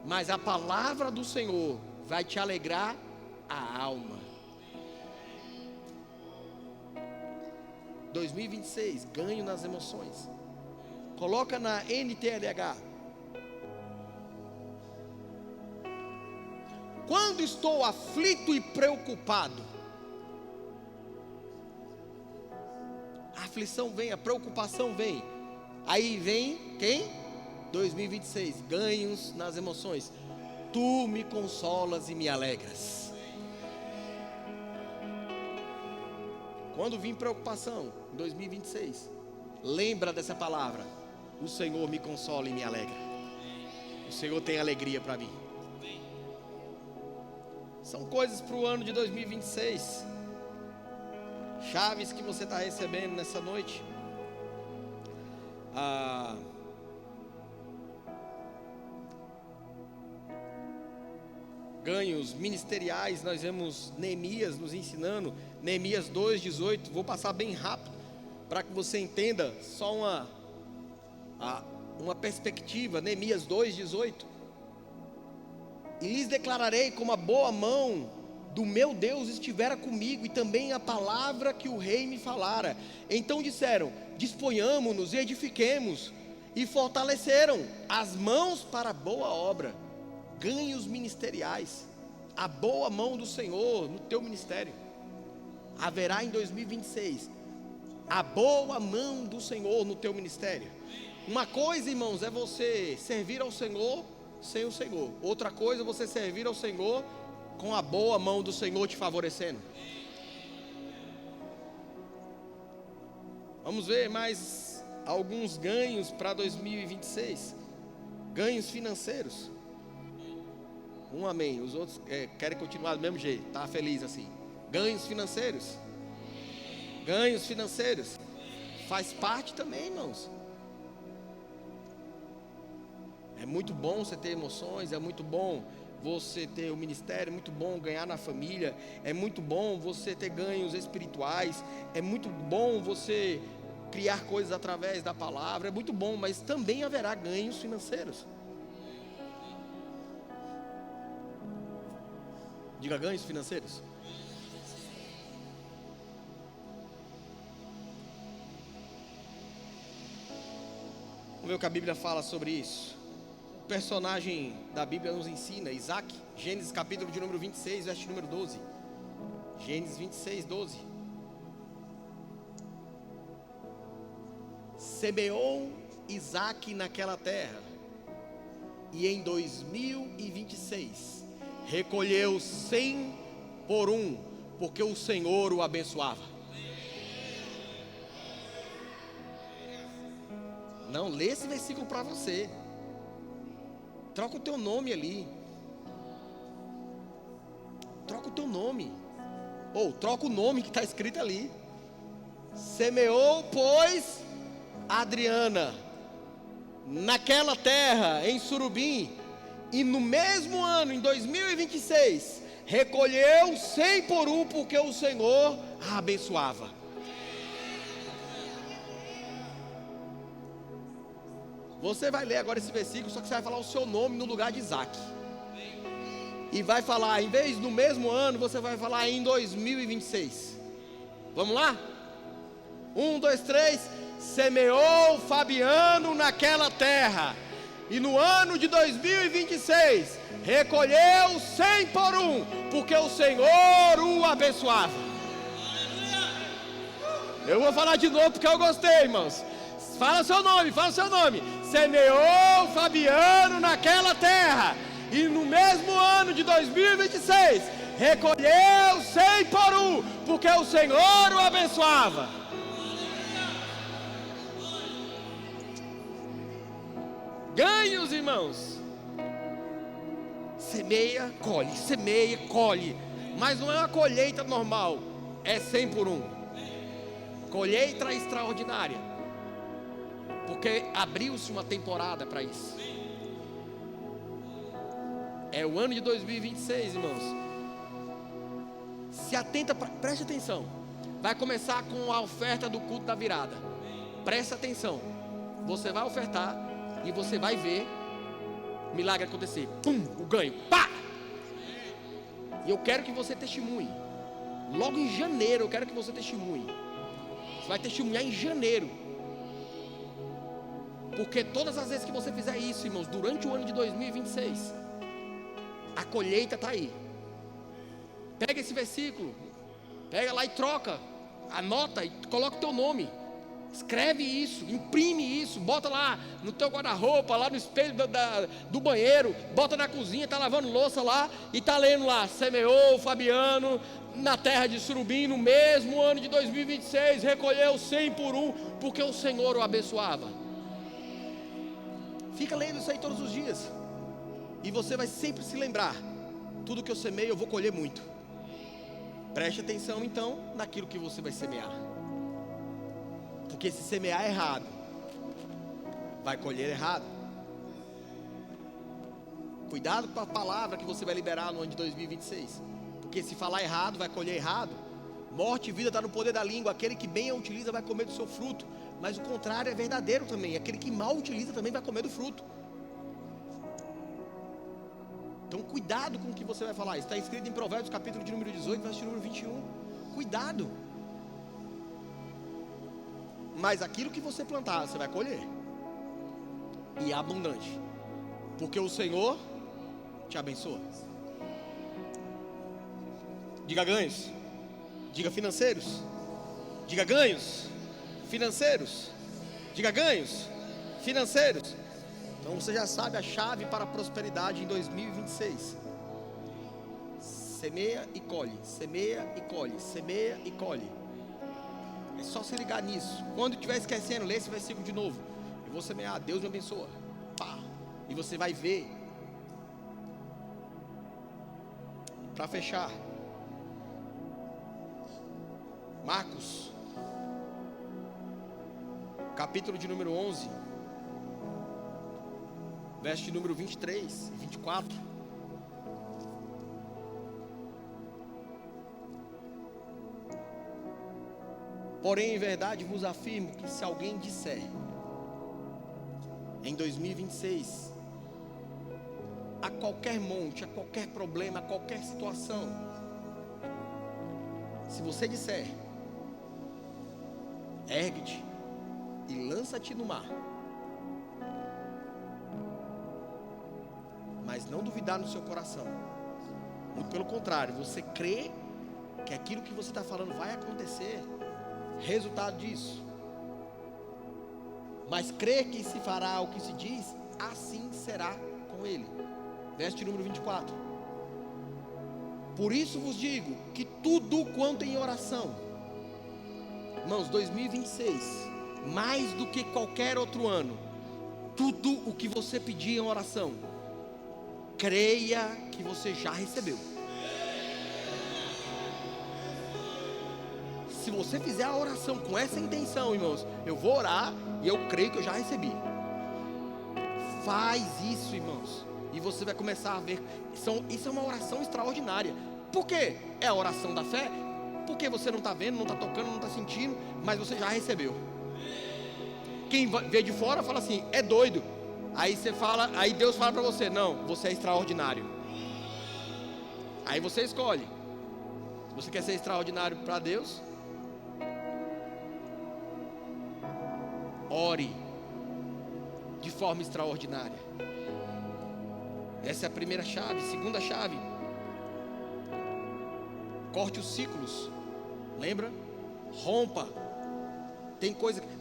mas a palavra do Senhor vai te alegrar a alma. 2026, ganho nas emoções. Coloca na NTLH. Quando estou aflito e preocupado, a aflição vem, a preocupação vem. Aí vem quem? 2026, ganhos nas emoções. Tu me consolas e me alegras. Quando vir preocupação, em 2026, lembra dessa palavra: o Senhor me consola e me alegra. O Senhor tem alegria para mim. São coisas para o ano de 2026. Chaves que você está recebendo nessa noite. Ganhos ministeriais. Nós vemos Neemias nos ensinando. Neemias 2:18. Vou passar bem rápido para que você entenda só uma perspectiva. Neemias 2:18. E lhes declararei como a boa mão do meu Deus estivera comigo, e também a palavra que o rei me falara. Então disseram: disponhamo-nos e edifiquemos. E fortaleceram as mãos para a boa obra. Ganhos ministeriais. A boa mão do Senhor no teu ministério. Haverá em 2026 a boa mão do Senhor no teu ministério. Uma coisa, irmãos, é você servir ao Senhor sem o Senhor. Outra coisa é você servir ao Senhor com a boa mão do Senhor te favorecendo. Vamos ver mais alguns ganhos para 2026. Ganhos financeiros. Um amém. Os outros querem continuar do mesmo jeito. Tá feliz assim. Ganhos financeiros. Ganhos financeiros. Faz parte também, irmãos. É muito bom você ter emoções, é muito bom você ter o ministério, é muito bom ganhar na família, é muito bom você ter ganhos espirituais, é muito bom você criar coisas através da palavra, é muito bom, mas também haverá ganhos financeiros. Diga: ganhos financeiros. Vamos ver o que a Bíblia fala sobre isso. O personagem da Bíblia nos ensina, Isaac, Gênesis capítulo de número 26, verso número 12. Gênesis 26, 12. Semeou Isaac naquela terra, e em 2026 recolheu 100 por um, porque o Senhor o abençoava. Não, lê esse versículo para você. Troca o teu nome ali. Troca o teu nome. Ou troca o nome que está escrito ali. Semeou, pois, Adriana naquela terra, em Surubim, e no mesmo ano, em 2026, recolheu 100 por um, porque o Senhor a abençoava. Você vai ler agora esse versículo, só que você vai falar o seu nome no lugar de Isaac. E vai falar, em vez do mesmo ano, você vai falar em 2026. Vamos lá? 1, 2, 3. Semeou Fabiano naquela terra, e no ano de 2026 recolheu 100 por um, porque o Senhor o abençoava. Eu vou falar de novo porque eu gostei, irmãos. Fala seu nome, fala seu nome. Semeou Fabiano naquela terra, e no mesmo ano de 2026 recolheu 100 por um, porque o Senhor o abençoava. Ganhos, irmãos. Semeia, colhe. Mas não é uma colheita normal, é 100 por um. Colheita extraordinária, porque abriu-se uma temporada para isso. É o ano de 2026, irmãos. Se atenta, preste atenção. Vai começar com a oferta do culto da virada. Preste atenção. Você vai ofertar e você vai ver o milagre acontecer. Pum, o ganho, pá! E eu quero que você testemunhe. Logo em janeiro eu quero que você testemunhe. Você vai testemunhar em janeiro. Porque todas as vezes que você fizer isso, irmãos, durante o ano de 2026, a colheita está aí. Pega esse versículo, pega lá e troca, anota e coloca o teu nome. Escreve isso, imprime isso, bota lá no teu guarda-roupa, lá no espelho do banheiro, bota na cozinha, está lavando louça lá e está lendo lá: semeou Fabiano na terra de Surubim, no mesmo ano de 2026, recolheu 100 por um, porque o Senhor o abençoava. Fica lendo isso aí todos os dias, e você vai sempre se lembrar: tudo que eu semeio eu vou colher muito. Preste atenção então naquilo que você vai semear, porque se semear errado, vai colher errado. Cuidado com a palavra que você vai liberar no ano de 2026, porque se falar errado, vai colher errado. Morte e vida está no poder da língua. Aquele que bem a utiliza vai comer do seu fruto, mas o contrário é verdadeiro também. Aquele que mal utiliza também vai comer do fruto. Então cuidado com o que você vai falar. Está escrito em Provérbios capítulo de número 18, verso número 21. Cuidado. Mas aquilo que você plantar, você vai colher, e é abundante, porque o Senhor te abençoa. Diga ganhos. Diga financeiros. Diga ganhos financeiros. Diga ganhos financeiros. Então você já sabe a chave para a prosperidade em 2026. Semeia e colhe, semeia e colhe, semeia e colhe. É só se ligar nisso. Quando estiver esquecendo, lê esse versículo de novo. Eu vou semear, Deus me abençoa. Pá. E você vai ver. Para fechar, Marcos capítulo de número 11, verso de número 23 e 24. Porém, em verdade vos afirmo que se alguém disser em 2026, a qualquer monte, a qualquer problema, a qualquer situação, se você disser: ergue-te e lança-te no mar, mas não duvidar no seu coração. Muito pelo contrário, você crê que aquilo que você está falando vai acontecer, resultado disso. Mas crê que se fará o que se diz, assim será com ele. Verso de número 24. Por isso vos digo que tudo quanto em oração, irmãos, 2026, mais do que qualquer outro ano, tudo o que você pedir em oração, creia que você já recebeu. Se você fizer a oração com essa intenção, irmãos, eu vou orar e eu creio que eu já recebi. Faz isso, irmãos, e você vai começar a ver. Isso é uma oração extraordinária. Por quê? É a oração da fé. Porque você não está vendo, não está tocando, não está sentindo, mas você já recebeu. Quem vê de fora fala assim, é doido. Aí você fala, aí Deus fala para você, não, você é extraordinário. Aí você escolhe. Se você quer ser extraordinário para Deus, ore de forma extraordinária. Essa é a primeira chave. Segunda chave, corte os ciclos. Lembra? Rompa.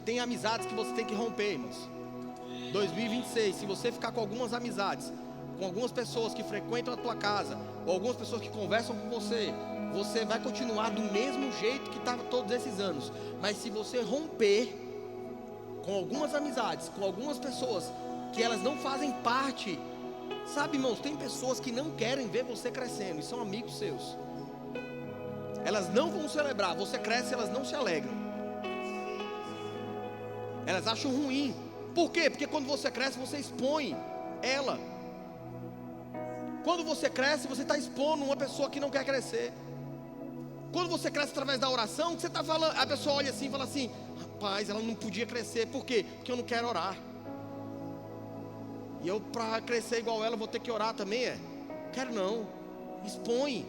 Tem amizades que você tem que romper, irmãos. 2026, se você ficar com algumas amizades, com algumas pessoas que frequentam a tua casa, ou algumas pessoas que conversam com você, você vai continuar do mesmo jeito que estava todos esses anos. Mas se você romper com algumas amizades, com algumas pessoas que elas não fazem parte, sabe, irmãos, tem pessoas que não querem ver você crescendo, e são amigos seus. Elas não vão celebrar, você cresce, elas não se alegram. Elas acham ruim. Por quê? Porque quando você cresce, você expõe ela. Quando você cresce, você está expondo uma pessoa que não quer crescer. Quando você cresce através da oração, você está falando, a pessoa olha assim e fala assim, rapaz, ela não podia crescer. Por quê? Porque eu não quero orar. E eu, para crescer igual ela, vou ter que orar também, Quero não. Expõe.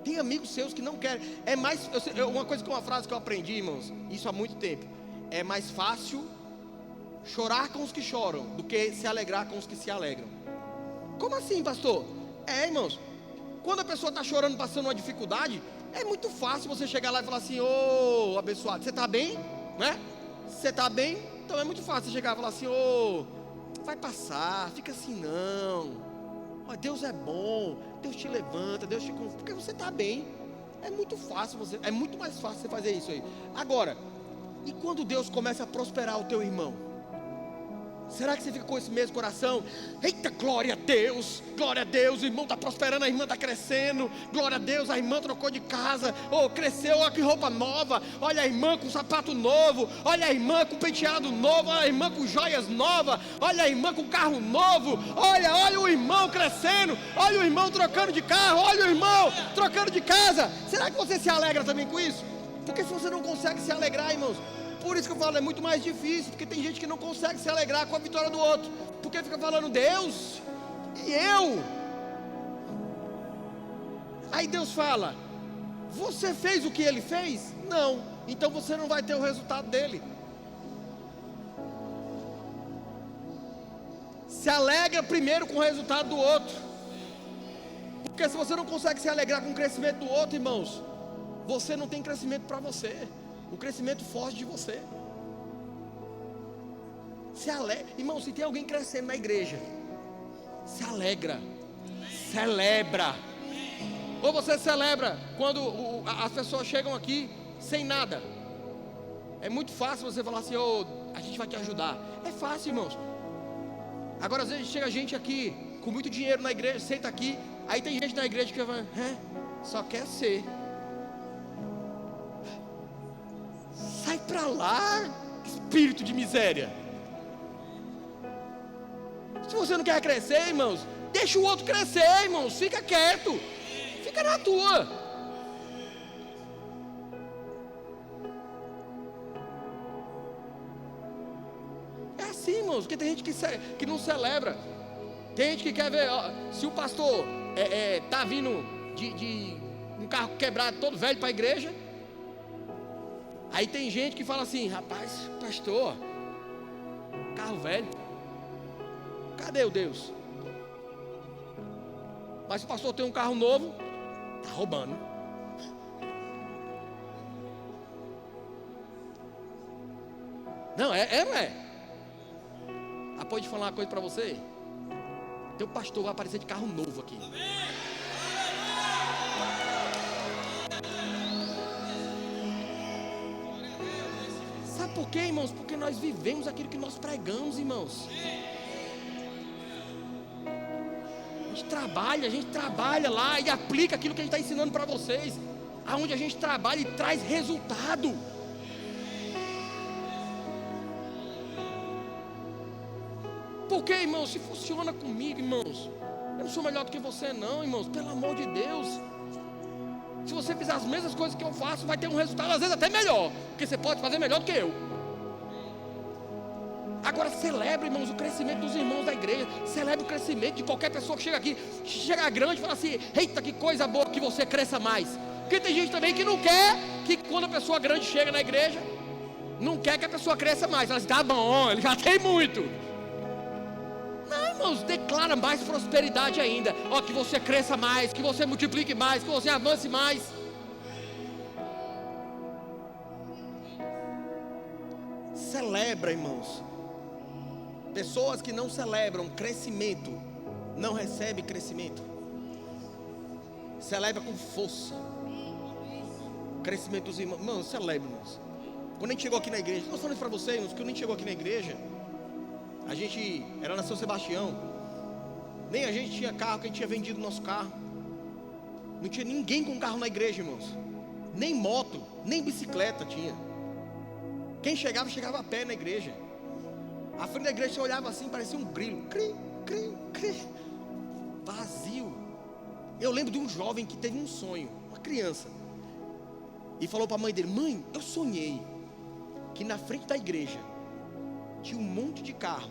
Tem amigos seus que não querem. É mais, uma frase que eu aprendi, irmãos, isso há muito tempo. É mais fácil chorar com os que choram do que se alegrar com os que se alegram. Como assim, pastor? Irmãos, quando a pessoa está chorando, passando uma dificuldade, é muito fácil você chegar lá e falar assim, ô abençoado, você está bem? Né? Você está bem? Então é muito fácil você chegar e falar assim, vai passar, fica assim não. Deus é bom, Deus te levanta, Deus te confia, porque você está bem. É muito fácil é muito mais fácil você fazer isso aí. Agora, e quando Deus começa a prosperar o teu irmão? Será que você fica com esse mesmo coração? Eita, glória a Deus, o irmão está prosperando, a irmã está crescendo, glória a Deus, a irmã trocou de casa, cresceu, olha que roupa nova, olha a irmã com sapato novo, olha a irmã com penteado novo, olha a irmã com joias novas, olha a irmã com carro novo, olha o irmão crescendo, olha o irmão trocando de carro, olha o irmão trocando de casa. Será que você se alegra também com isso? Porque se você não consegue se alegrar, irmãos, por isso que eu falo, é muito mais difícil, porque tem gente que não consegue se alegrar com a vitória do outro, porque fica falando, Deus, e eu? Aí Deus fala, você fez o que ele fez? Não, então você não vai ter o resultado dele. Se alegra primeiro com o resultado do outro, porque se você não consegue se alegrar com o crescimento do outro, irmãos, você não tem crescimento para você. O crescimento foge de você. Se alegra, irmão, se tem alguém crescendo na igreja, se alegra, celebra. Ou você celebra quando as pessoas chegam aqui sem nada. É muito fácil você falar assim, a gente vai te ajudar. É fácil, irmãos. Agora às vezes chega gente aqui com muito dinheiro na igreja, senta aqui, aí tem gente na igreja que vai, só quer ser. Sai pra lá, espírito de miséria. Se você não quer crescer, irmãos, deixa o outro crescer, irmãos. Fica quieto, fica na tua. É assim, irmãos, porque tem gente que não celebra. Tem gente que quer ver, se o pastor tá vindo de um carro quebrado todo velho para a igreja. Aí tem gente que fala assim, rapaz, pastor, carro velho, cadê o Deus? Mas se o pastor tem um carro novo, está roubando. Não, não é? Pode falar uma coisa para você? Teu pastor vai aparecer de carro novo aqui. Sabe por quê, irmãos? Porque nós vivemos aquilo que nós pregamos, irmãos. A gente trabalha lá e aplica aquilo que a gente está ensinando para vocês. Aonde a gente trabalha e traz resultado. Porque, irmãos, se funciona comigo, irmãos, eu não sou melhor do que você não, irmãos, pelo amor de Deus. Se você fizer as mesmas coisas que eu faço, vai ter um resultado às vezes até melhor, porque você pode fazer melhor do que eu. Agora celebre, irmãos, o crescimento dos irmãos da igreja. Celebre o crescimento de qualquer pessoa que chega aqui. Chega grande e fala assim: eita, que coisa boa que você cresça mais. Porque tem gente também que não quer que quando a pessoa grande chega na igreja, não quer que a pessoa cresça mais. Ela diz: tá bom, ele já tem muito. Não, irmãos, declara mais prosperidade ainda. Ó, que você cresça mais, que você multiplique mais, que você avance mais. Celebra, irmãos. Pessoas que não celebram crescimento, não recebem crescimento. Celebra com força o crescimento dos irmãos. Irmãos, celebra, irmãos. Quando a gente chegou aqui na igreja, estou falando para vocês, irmãos, que quando a gente chegou aqui na igreja, a gente era na São Sebastião. Nem a gente tinha carro, que a gente tinha vendido nosso carro. Não tinha ninguém com carro na igreja, irmãos. Nem moto, nem bicicleta tinha. Quem chegava, chegava a pé na igreja. A frente da igreja você olhava assim, parecia um grilo. Cri, cri, cri. Vazio. Eu lembro de um jovem que teve um sonho, uma criança, e falou para a mãe dele: mãe, eu sonhei que na frente da igreja tinha um monte de carro.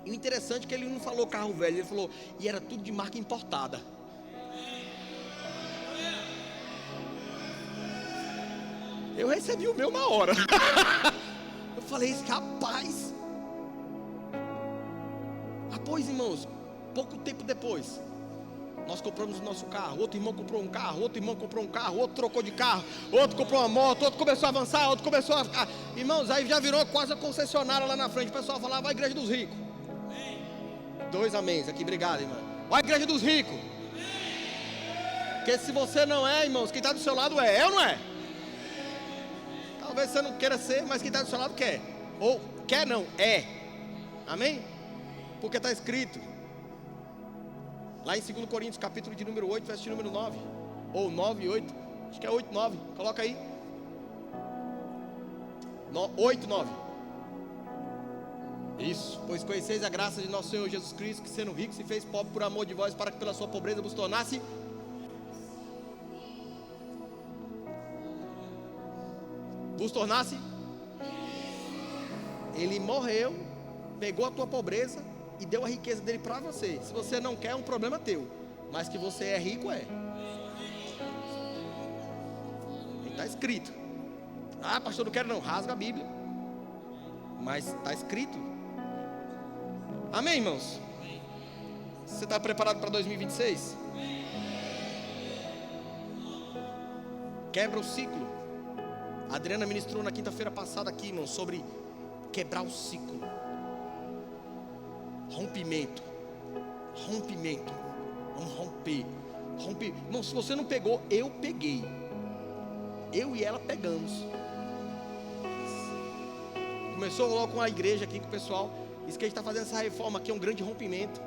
E o interessante é que ele não falou carro velho, ele falou, e era tudo de marca importada. Eu recebi o meu na hora. Eu falei: rapaz. Pois, irmãos, pouco tempo depois, nós compramos o nosso carro. Outro irmão comprou um carro, outro irmão comprou um carro, outro trocou de carro, outro comprou uma moto, outro começou a avançar, outro começou a ficar. Irmãos, aí já virou quase a concessionária lá na frente. O pessoal falava: a igreja dos ricos. 2 améns aqui, obrigado, irmão. A igreja dos ricos. Porque se você não é, irmãos, quem está do seu lado é ou não é? Talvez você não queira ser, mas quem está do seu lado quer. Ou quer não, é. Amém? Porque está escrito lá em 2 Coríntios, capítulo de número 8, verso de número 9, ou 9, 8, acho que é 8, 9, coloca aí, 8, 9, isso, pois conheceis a graça de nosso Senhor Jesus Cristo, que sendo rico se fez pobre por amor de vós, para que pela sua pobreza vos tornasse ele morreu, pegou a tua pobreza e deu a riqueza dele para você. Se você não quer, é um problema teu, mas que você é rico, é. Está escrito. Ah, pastor, não quero não, rasga a Bíblia. Mas está escrito. Amém, irmãos? Você está preparado para 2026? Quebra o ciclo. A Adriana ministrou na quinta-feira passada aqui, irmãos, sobre quebrar o ciclo. Rompimento. Vamos romper. Irmão, se você não pegou, eu peguei. Eu e ela pegamos. Começou logo com a igreja aqui, com o pessoal. Isso que a gente está fazendo essa reforma aqui é um grande rompimento.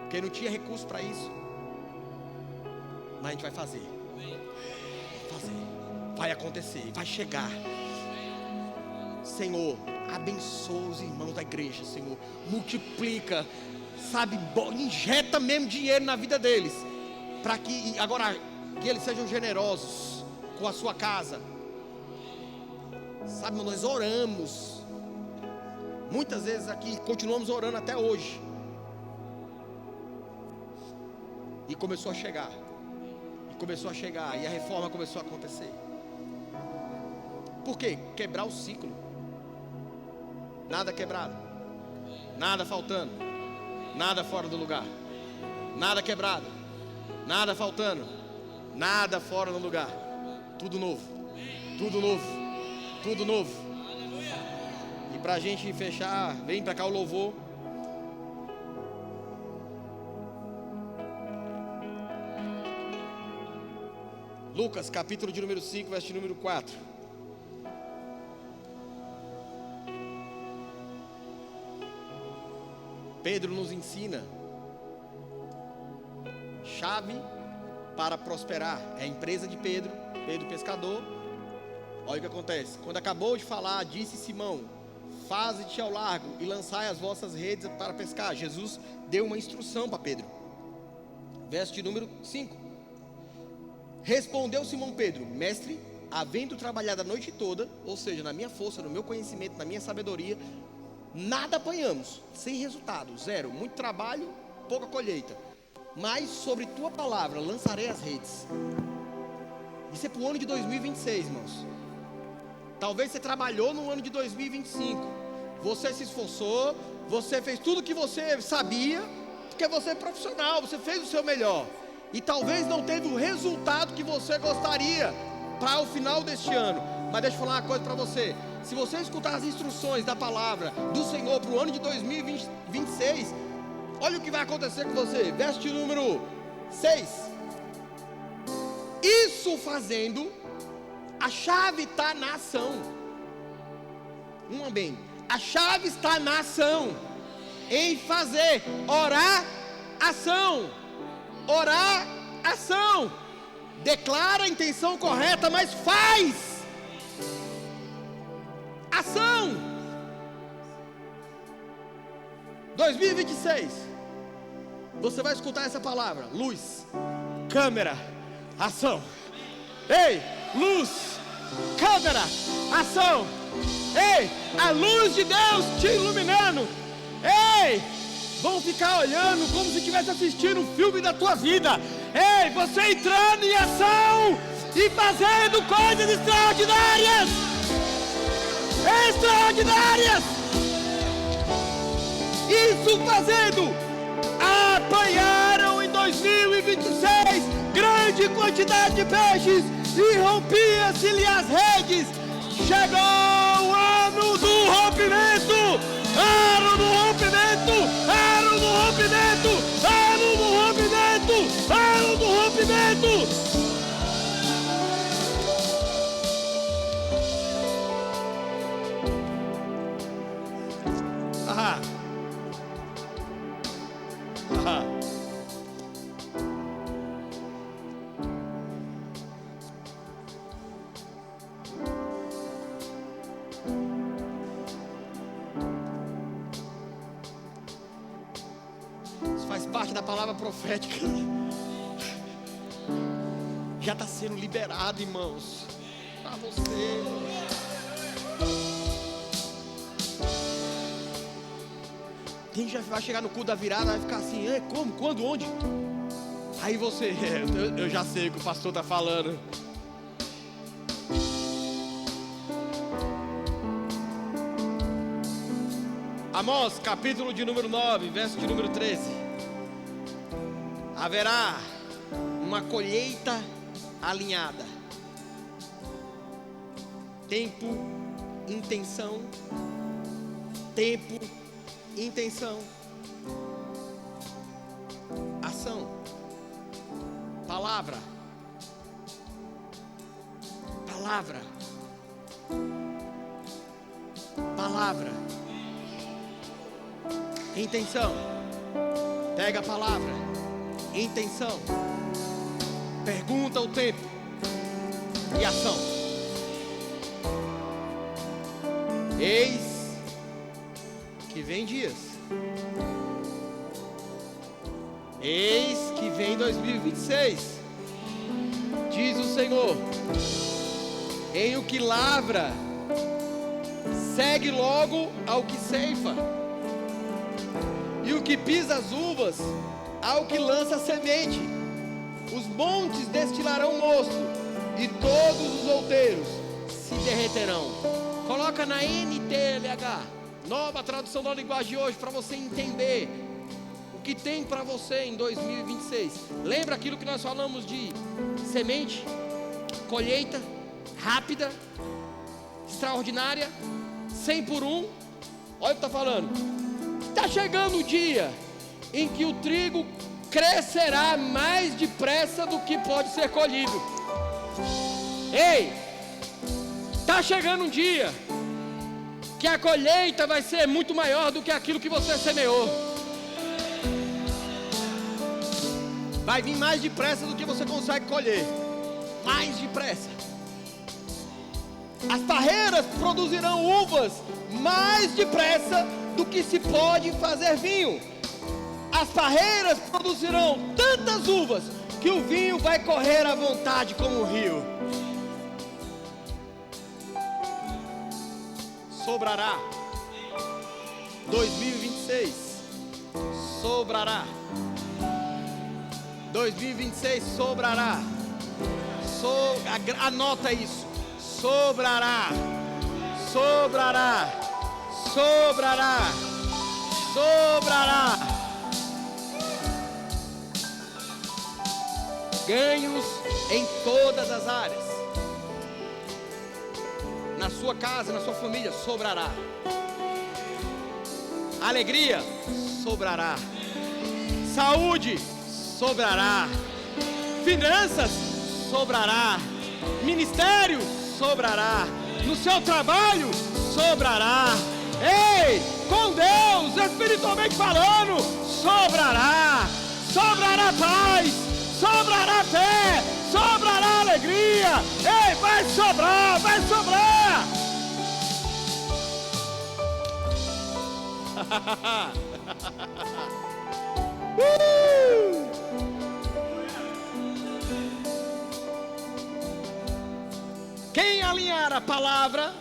Porque não tinha recurso para isso. Mas a gente vai fazer. Vai acontecer, vai chegar. Senhor, abençoa os irmãos da igreja, Senhor. Multiplica, sabe, injeta mesmo dinheiro na vida deles, para que agora que eles sejam generosos com a sua casa. Sabe, nós oramos muitas vezes aqui, continuamos orando até hoje. E começou a chegar. E a reforma começou a acontecer. Por quê? Quebrar o ciclo. Nada quebrado, nada faltando, Nada fora do lugar. Nada quebrado. Nada faltando. Nada fora do lugar. Tudo novo. Tudo novo. Tudo novo. E pra gente fechar, vem pra cá o louvor. Lucas, capítulo de número 5, verso de número 4. Pedro nos ensina chave para prosperar. É a empresa de Pedro, Pedro pescador. Olha o que acontece. Quando acabou de falar, disse Simão: faze-te ao largo e lançai as vossas redes para pescar. Jesus deu uma instrução para Pedro. Verso de número 5. Respondeu Simão Pedro: mestre, havendo trabalhado a noite toda, ou seja, na minha força, no meu conhecimento, na minha sabedoria, nada apanhamos, sem resultado, zero, muito trabalho, pouca colheita. Mas sobre tua palavra lançarei as redes. Isso é para o ano de 2026, irmãos. Talvez você trabalhou no ano de 2025. Você se esforçou, você fez tudo o que você sabia, porque você é profissional, você fez o seu melhor. E talvez não teve o resultado que você gostaria para o final deste ano. Mas deixa eu falar uma coisa para você. Se você escutar as instruções da palavra do Senhor para o ano de 2026, olha o que vai acontecer com você. Verso de número 6. Isso fazendo, a chave está na ação. Um amém. A chave está na ação. Em fazer. Orar, ação. Orar, ação. Declara a intenção correta, mas faz ação. 2026, você vai escutar essa palavra: luz, câmera, ação. Ei, luz, câmera, ação. Ei, a luz de Deus te iluminando. Ei, vão ficar olhando como se estivesse assistindo um filme da tua vida. Ei, você entrando em ação e fazendo coisas extraordinárias. Extraordinárias. Isso fazendo. Apanharam em 2026 grande quantidade de peixes e rompia-se-lhe as redes. Chegou o ano do rompimento. Ano do rompimento, ano do rompimento, ano do rompimento, ano do rompimento. Ahá. Ahá. Parte da palavra profética já está sendo liberado, irmãos, para você. Quem já vai chegar no culto da virada vai ficar assim: como, quando, onde? Aí você, eu já sei o que o pastor está falando. Amós, capítulo de número 9, verso de número 13. Haverá uma colheita alinhada. Tempo, intenção. Tempo, intenção. Ação. Palavra. Palavra. Palavra. Intenção. Pega a palavra. Intenção, pergunta o tempo e ação. Eis que vem dias, eis que vem 2026, diz o Senhor, em o que lavra, segue logo ao que ceifa, e o que pisa as uvas, ao que lança a semente. Os montes destilarão mosto, e todos os outeiros se derreterão. Coloca na NTLH, nova tradução da linguagem de hoje, para você entender que tem para você em 2026. Lembra aquilo que nós falamos de semente, colheita rápida, extraordinária, 100 por 1. Olha o que está falando. Está chegando o dia em que o trigo crescerá mais depressa do que pode ser colhido. Ei, está chegando um dia que a colheita vai ser muito maior do que aquilo que você semeou. Vai vir mais depressa do que você consegue colher. Mais depressa. As parreiras produzirão uvas mais depressa do que se pode fazer vinho. As parreiras produzirão tantas uvas que o vinho vai correr à vontade como o rio. Sobrará. 2026 sobrará. 2026 sobrará. Anota isso. Sobrará. Sobrará. Sobrará. Sobrará. Ganhos em todas as áreas. Na sua casa, na sua família, sobrará. Alegria, sobrará. Saúde, sobrará. Finanças, sobrará. Ministério, sobrará. No seu trabalho, sobrará. Ei, com Deus, espiritualmente falando, sobrará. Sobrará paz, sobrará fé, sobrará alegria. Ei, vai sobrar, vai sobrar. Quem alinhar a palavra,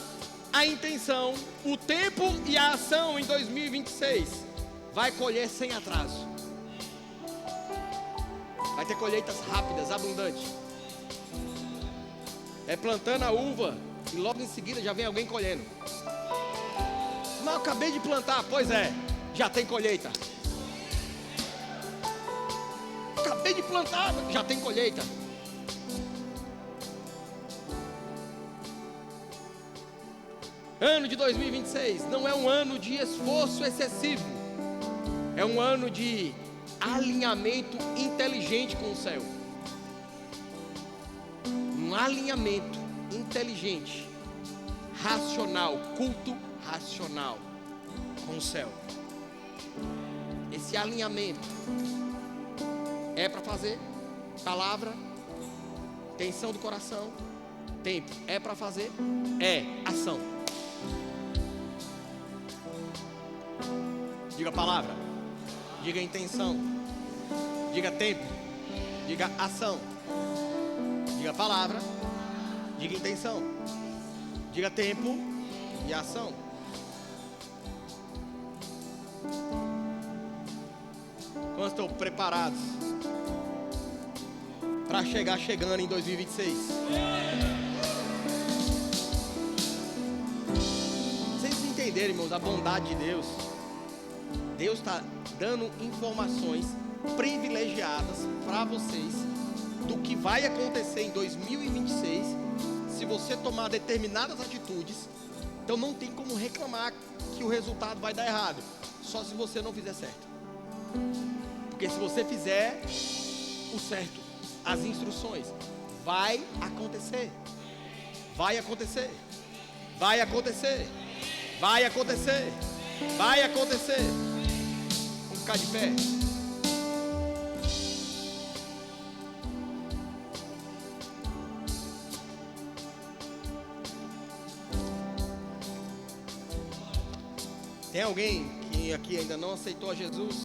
a intenção, o tempo e a ação em 2026 vai colher sem atraso. Vai ter colheitas rápidas, abundantes. É plantando a uva e logo em seguida já vem alguém colhendo. Mas eu acabei de plantar, pois é, já tem colheita. Acabei de plantar, já tem colheita. Ano de 2026 não é um ano de esforço excessivo. É um ano de alinhamento inteligente com o céu. Um alinhamento inteligente, racional, culto racional com o céu. Esse alinhamento é para fazer palavra, intenção do coração, tempo. É para fazer, é ação. Diga palavra, diga intenção, diga tempo, diga ação. Diga palavra, diga intenção, diga tempo e ação. Quantos estão preparados para chegar chegando em 2026? Vocês entenderem, irmãos, a bondade de Deus. Deus está dando informações privilegiadas para vocês do que vai acontecer em 2026 se você tomar determinadas atitudes. Então não tem como reclamar que o resultado vai dar errado, só se você não fizer certo. Porque se você fizer o certo, as instruções, vai acontecer. Vai acontecer. Vai acontecer. Vai acontecer. Vai acontecer. Vamos ficar de pé. Tem alguém que aqui ainda não aceitou a Jesus?